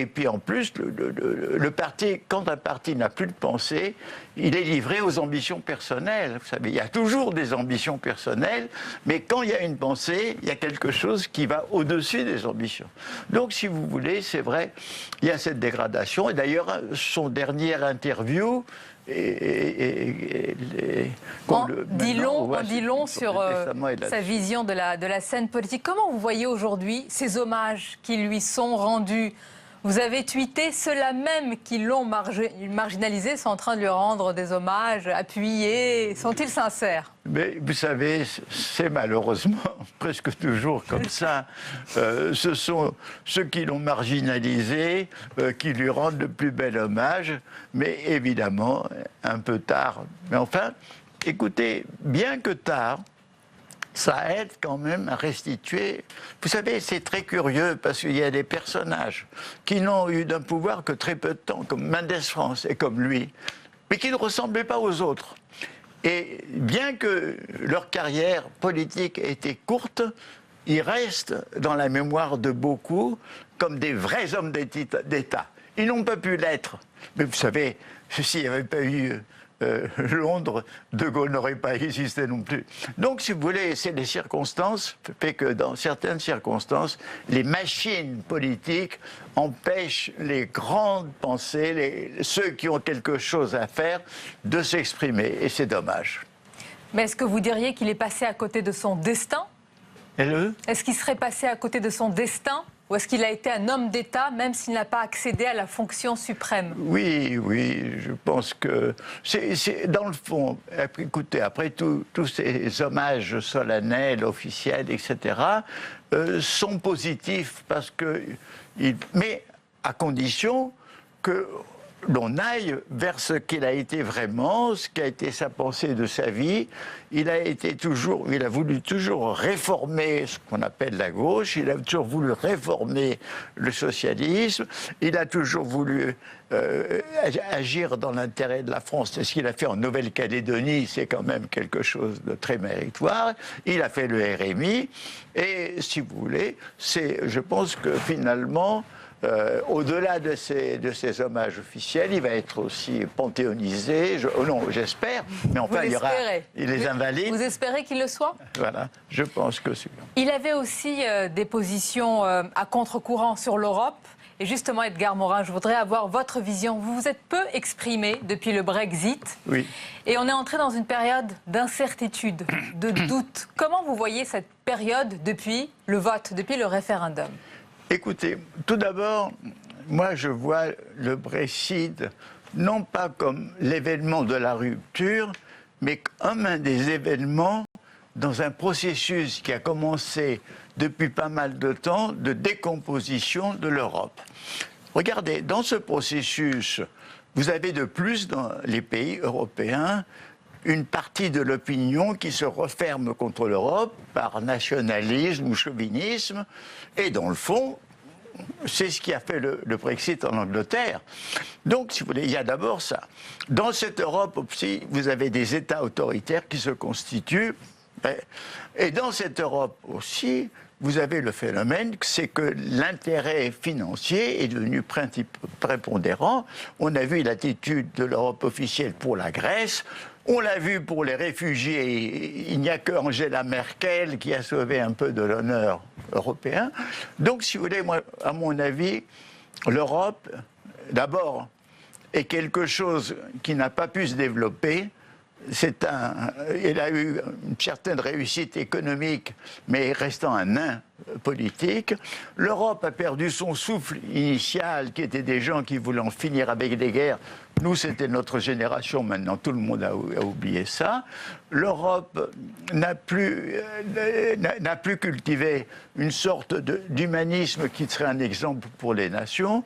puis en plus, le parti, quand un parti n'a plus de pensée, il est livré aux ambitions personnelles. Vous savez, il y a toujours des ambitions personnelles, mais quand il y a une pensée, il y a quelque chose qui va au-dessus des ambitions. Donc, si vous voulez, c'est vrai, il y a cette dégradation. Et d'ailleurs, son dernière interview... On dit long sur sa vision de la scène politique. Comment vous voyez aujourd'hui ces hommages qui lui sont rendus? Vous avez tweeté, ceux-là même qui l'ont marginalisé sont en train de lui rendre des hommages appuyés. Sont-ils sincères? Mais vous savez, c'est malheureusement presque toujours comme ça. Ce sont ceux qui l'ont marginalisé qui lui rendent le plus bel hommage, mais évidemment, un peu tard. Mais enfin, écoutez, bien que tard, ça aide quand même à restituer. Vous savez, c'est très curieux parce qu'il y a des personnages qui n'ont eu d'un pouvoir que très peu de temps, comme Mendès France et comme lui, mais qui ne ressemblaient pas aux autres. Et bien que leur carrière politique ait été courte, ils restent dans la mémoire de beaucoup comme des vrais hommes d'État. Ils n'ont pas pu l'être. Mais vous savez, s'il n'y avait pas eu Londres, De Gaulle n'aurait pas existé non plus. Donc, si vous voulez, c'est les circonstances, fait que dans certaines circonstances, les machines politiques empêchent les grandes pensées, ceux qui ont quelque chose à faire, de s'exprimer. Et c'est dommage. Mais est-ce que vous diriez qu'il est passé à côté de son destin? Est-ce qu'il serait passé à côté de son destin? Ou est-ce qu'il a été un homme d'État, même s'il n'a pas accédé à la fonction suprême? Oui, je pense que c'est dans le fond, écoutez, après tous ces hommages solennels, officiels, etc., sont positifs parce que, mais à condition que l'on aille vers ce qu'il a été vraiment, ce qu'a été sa pensée de sa vie. Il a voulu toujours réformer ce qu'on appelle la gauche, il a toujours voulu réformer le socialisme, il a toujours voulu agir dans l'intérêt de la France. C'est ce qu'il a fait en Nouvelle-Calédonie, c'est quand même quelque chose de très méritoire. Il a fait le RMI, et si vous voulez, je pense que finalement, au-delà de ces hommages officiels, il va être aussi panthéonisé. J'espère, mais enfin, il y aura les invalides. Vous espérez qu'il le soit? Voilà, je pense que c'est. Il avait aussi des positions à contre-courant sur l'Europe. Et justement, Edgar Morin, je voudrais avoir votre vision. Vous vous êtes peu exprimé depuis le Brexit. Oui. Et on est entré dans une période d'incertitude, de doute. Comment vous voyez cette période depuis le vote, depuis le référendum? Écoutez, tout d'abord, moi je vois le Brexit non pas comme l'événement de la rupture, mais comme un des événements dans un processus qui a commencé depuis pas mal de temps de décomposition de l'Europe. Regardez, dans ce processus, vous avez de plus dans les pays européens une partie de l'opinion qui se referme contre l'Europe par nationalisme ou chauvinisme. Et dans le fond, c'est ce qui a fait le Brexit en Angleterre. Donc, si vous voulez, il y a d'abord ça. Dans cette Europe aussi, vous avez des États autoritaires qui se constituent. Et dans cette Europe aussi, vous avez le phénomène, c'est que l'intérêt financier est devenu prépondérant. On a vu l'attitude de l'Europe officielle pour la Grèce. On l'a vu pour les réfugiés, il n'y a que Angela Merkel qui a sauvé un peu de l'honneur européen. Donc, si vous voulez, moi, à mon avis, l'Europe, d'abord, est quelque chose qui n'a pas pu se développer il a eu une certaine réussite économique, mais restant un nain politique. L'Europe a perdu son souffle initial, qui était des gens qui voulaient en finir avec les guerres. Nous, c'était notre génération, maintenant tout le monde a oublié ça. L'Europe n'a plus cultivé une sorte d'humanisme qui serait un exemple pour les nations.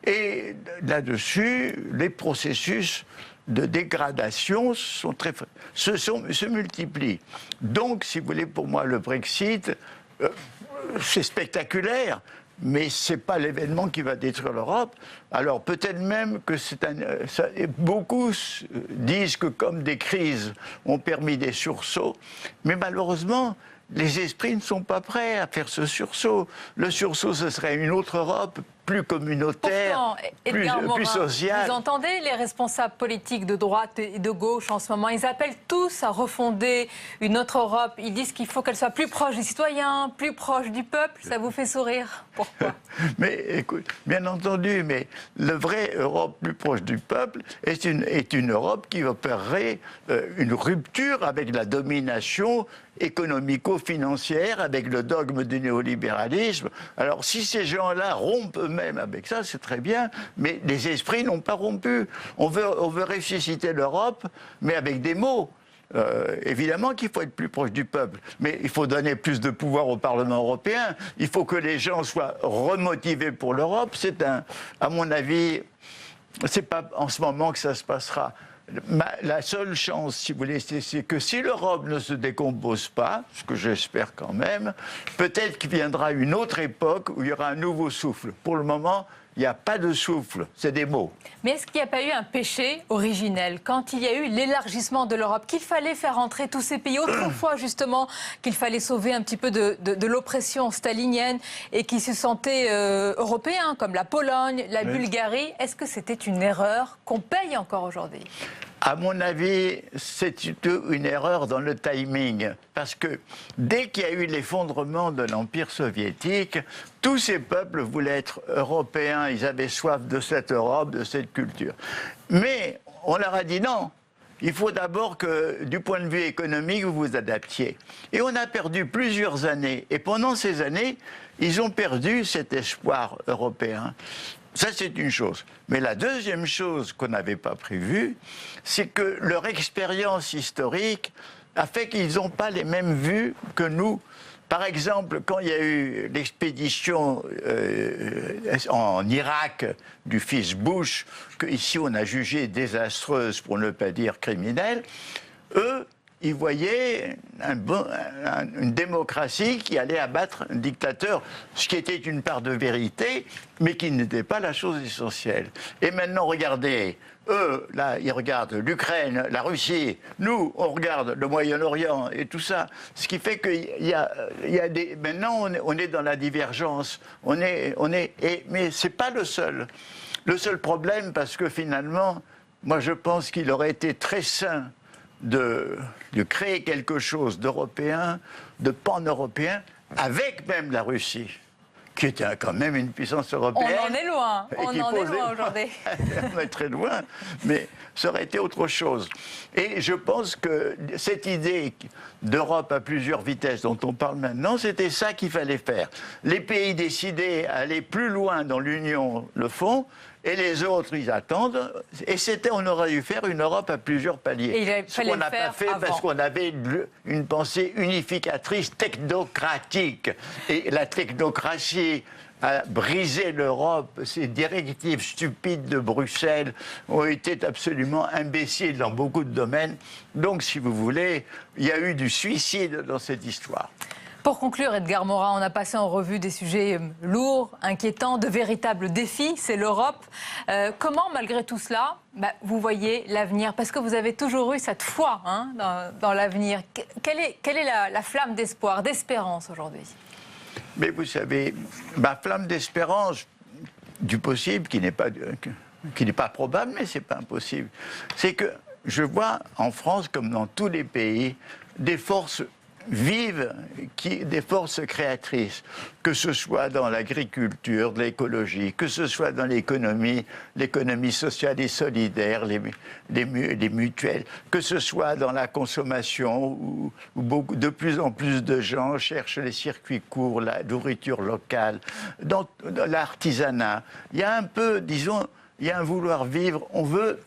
Et là-dessus, les processus de dégradation se multiplient. Donc, si vous voulez, pour moi, le Brexit, c'est spectaculaire, mais ce n'est pas l'événement qui va détruire l'Europe. Alors, peut-être même que beaucoup disent que comme des crises ont permis des sursauts, mais malheureusement, les esprits ne sont pas prêts à faire ce sursaut. Le sursaut, ce serait une autre Europe, plus communautaire, pourtant, plus sociale. Vous entendez les responsables politiques de droite et de gauche en ce moment? Ils appellent tous à refonder une autre Europe. Ils disent qu'il faut qu'elle soit plus proche des citoyens, plus proche du peuple. Ça vous fait sourire? Pourquoi? Mais écoute, bien entendu, mais la vraie Europe plus proche du peuple est une Europe qui opérerait une rupture avec la domination économico-financière, avec le dogme du néolibéralisme. Alors si ces gens-là rompent eux-mêmes avec ça, c'est très bien, mais les esprits n'ont pas rompu. On veut ressusciter l'Europe, mais avec des mots. Évidemment qu'il faut être plus proche du peuple, mais il faut donner plus de pouvoir au Parlement européen. Il faut que les gens soient remotivés pour l'Europe. À mon avis, c'est pas en ce moment que ça se passera. La seule chance, si vous voulez, c'est que si l'Europe ne se décompose pas, ce que j'espère quand même, peut-être qu'il viendra une autre époque où il y aura un nouveau souffle. Pour le moment, il n'y a pas de souffle, c'est des mots. Mais est-ce qu'il n'y a pas eu un péché originel quand il y a eu l'élargissement de l'Europe, qu'il fallait faire entrer tous ces pays autrefois justement, qu'il fallait sauver un petit peu de l'oppression stalinienne et qui se sentaient européens, comme la Pologne, la Bulgarie? Est-ce que c'était une erreur qu'on paye encore aujourd'hui? À mon avis, c'est une erreur dans le timing. Parce que dès qu'il y a eu l'effondrement de l'Empire soviétique, tous ces peuples voulaient être européens. Ils avaient soif de cette Europe, de cette culture. Mais on leur a dit non. Il faut d'abord que, du point de vue économique, vous vous adaptiez. Et on a perdu plusieurs années. Et pendant ces années, ils ont perdu cet espoir européen. Ça, c'est une chose. Mais la deuxième chose qu'on n'avait pas prévue, c'est que leur expérience historique a fait qu'ils n'ont pas les mêmes vues que nous. Par exemple, quand il y a eu l'expédition en Irak du fils Bush, qu'ici on a jugé désastreuse, pour ne pas dire criminelle, eux, ils voyaient une démocratie qui allait abattre un dictateur, ce qui était une part de vérité, mais qui n'était pas la chose essentielle. Et maintenant, regardez, eux, là, ils regardent l'Ukraine, la Russie, nous, on regarde le Moyen-Orient et tout ça. Ce qui fait qu'il y a des... Maintenant, on est dans la divergence, mais ce n'est pas le seul problème, parce que finalement, moi je pense qu'il aurait été très sain de créer quelque chose d'européen, de pan-européen, avec même la Russie, qui était quand même une puissance européenne. On en est loin, aujourd'hui. On est très loin, mais ça aurait été autre chose. Et je pense que cette idée d'Europe à plusieurs vitesses dont on parle maintenant, c'était ça qu'il fallait faire. Les pays décidés à aller plus loin dans l'Union le font, et les autres, ils attendent. Et on aurait dû faire une Europe à plusieurs paliers. Ce qu'on n'a pas fait parce qu'on avait une pensée unificatrice technocratique. Et la technocratie a brisé l'Europe. Ces directives stupides de Bruxelles ont été absolument imbéciles dans beaucoup de domaines. Donc, si vous voulez, il y a eu du suicide dans cette histoire. Pour conclure, Edgar Morin, on a passé en revue des sujets lourds, inquiétants, de véritables défis, c'est l'Europe. Comment, malgré tout cela, vous voyez l'avenir? Parce que vous avez toujours eu cette foi dans l'avenir. Quelle est la flamme d'espoir, d'espérance aujourd'hui? Mais vous savez, ma flamme d'espérance du possible, qui n'est pas probable, mais c'est pas impossible, c'est que je vois en France, comme dans tous les pays, des forces vives, des forces créatrices, que ce soit dans l'agriculture, de l'écologie, que ce soit dans l'économie sociale et solidaire, les mutuelles, que ce soit dans la consommation, où de plus en plus de gens cherchent les circuits courts, la nourriture locale, dans l'artisanat. Il y a un peu, disons, il y a un vouloir vivre, on veut,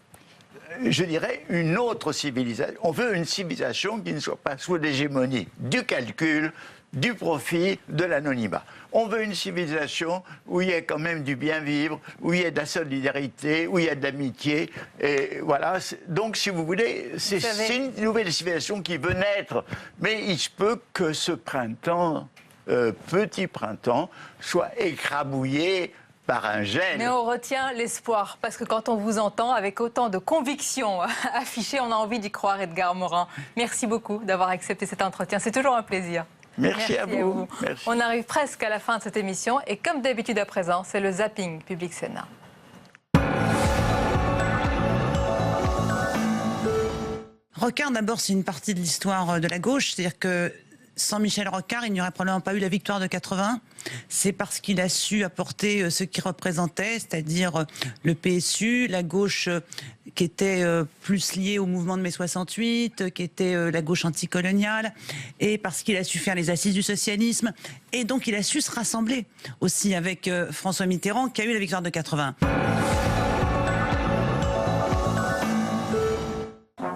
je dirais, une autre civilisation. On veut une civilisation qui ne soit pas sous l'hégémonie du calcul, du profit, de l'anonymat. On veut une civilisation où il y ait quand même du bien vivre, où il y ait de la solidarité, où il y a de l'amitié. Et voilà. Donc, si vous voulez, c'est une nouvelle civilisation qui veut naître. Mais il se peut que ce printemps, petit printemps, soit écrabouillé par un gène. Mais on retient l'espoir, parce que quand on vous entend avec autant de conviction affichée, on a envie d'y croire, Edgar Morin. Merci beaucoup d'avoir accepté cet entretien. C'est toujours un plaisir. Merci à vous. Merci. On arrive presque à la fin de cette émission et comme d'habitude à présent, c'est le zapping Public Sénat. Rocard, d'abord, c'est une partie de l'histoire de la gauche, c'est-à-dire que sans Michel Rocard, il n'y aurait probablement pas eu la victoire de 80. C'est parce qu'il a su apporter ce qu'il représentait, c'est-à-dire le PSU, la gauche qui était plus liée au mouvement de mai 68, qui était la gauche anticoloniale, et parce qu'il a su faire les assises du socialisme. Et donc il a su se rassembler aussi avec François Mitterrand, qui a eu la victoire de 80.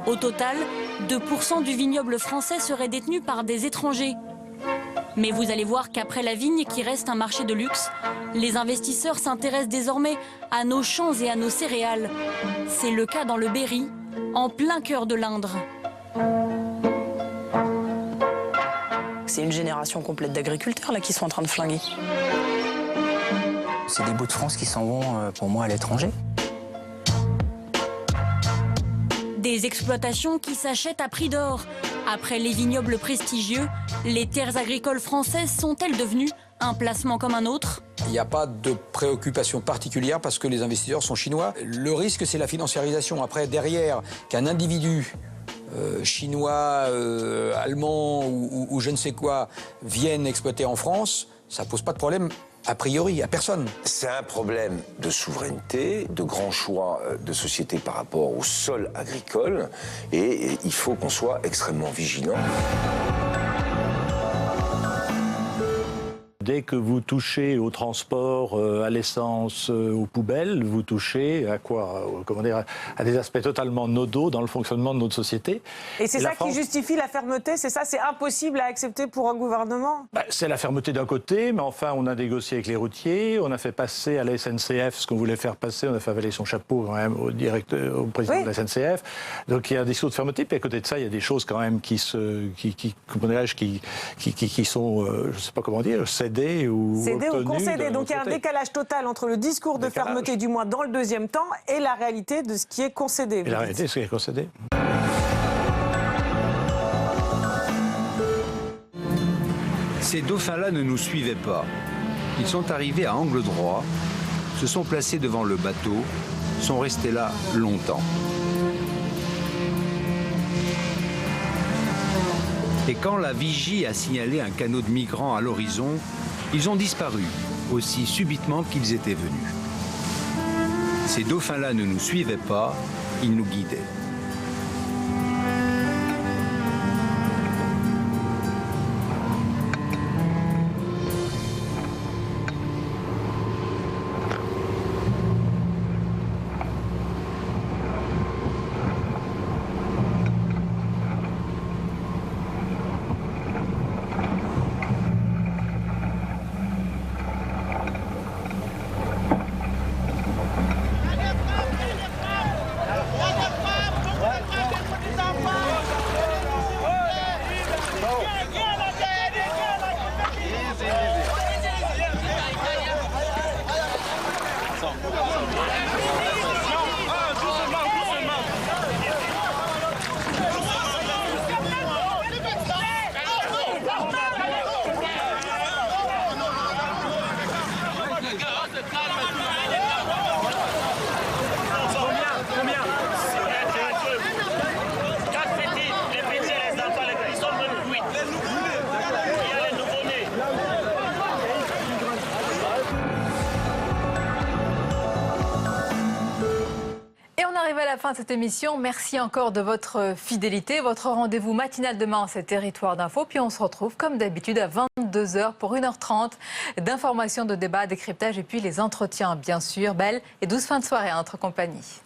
Au total, 2% du vignoble français serait détenu par des étrangers. Mais vous allez voir qu'après la vigne, qui reste un marché de luxe, les investisseurs s'intéressent désormais à nos champs et à nos céréales. C'est le cas dans le Berry, en plein cœur de l'Indre. C'est une génération complète d'agriculteurs là qui sont en train de flinguer. C'est des bouts de France qui s'en vont pour moi à l'étranger. Des exploitations qui s'achètent à prix d'or. Après les vignobles prestigieux, les terres agricoles françaises sont-elles devenues un placement comme un autre ? Il n'y a pas de préoccupation particulière parce que les investisseurs sont chinois. Le risque, c'est la financiarisation. Après, derrière, qu'un individu chinois, allemand ou je ne sais quoi vienne exploiter en France, ça ne pose pas de problème. A priori, à personne. C'est un problème de souveraineté, de grands choix de société par rapport au sol agricole, et il faut qu'on soit extrêmement vigilant. Dès que vous touchez au transport, à l'essence, aux poubelles, vous touchez à quoi ? Comment dire, à des aspects totalement nodaux dans le fonctionnement de notre société. Et c'est ça qui justifie la fermeté, c'est ça, c'est impossible à accepter pour un gouvernement ? C'est la fermeté d'un côté, mais enfin on a négocié avec les routiers, on a fait passer à la SNCF ce qu'on voulait faire passer, on a fait avaler son chapeau quand même au président de la SNCF. Donc il y a un discours de fermeté, puis à côté de ça il y a des choses quand même qui sont, je ne sais pas comment dire, cédé ou concédé. Donc il y a un décalage total entre le discours de fermeté, du moins dans le deuxième temps, et la réalité de ce qui est concédé. Et la réalité de ce qui est concédé. Ces dauphins-là ne nous suivaient pas. Ils sont arrivés à angle droit, se sont placés devant le bateau, sont restés là longtemps. Et quand la vigie a signalé un canot de migrants à l'horizon, ils ont disparu, aussi subitement qu'ils étaient venus. Ces dauphins-là ne nous suivaient pas, ils nous guidaient. la fin de cette émission. Merci encore de votre fidélité. Votre rendez-vous matinal demain, c'est Territoire d'Info. Puis on se retrouve comme d'habitude à 22h pour 1h30 d'informations, de débats, décryptage et puis les entretiens, bien sûr. Belle et douce fin de soirée à notre compagnie.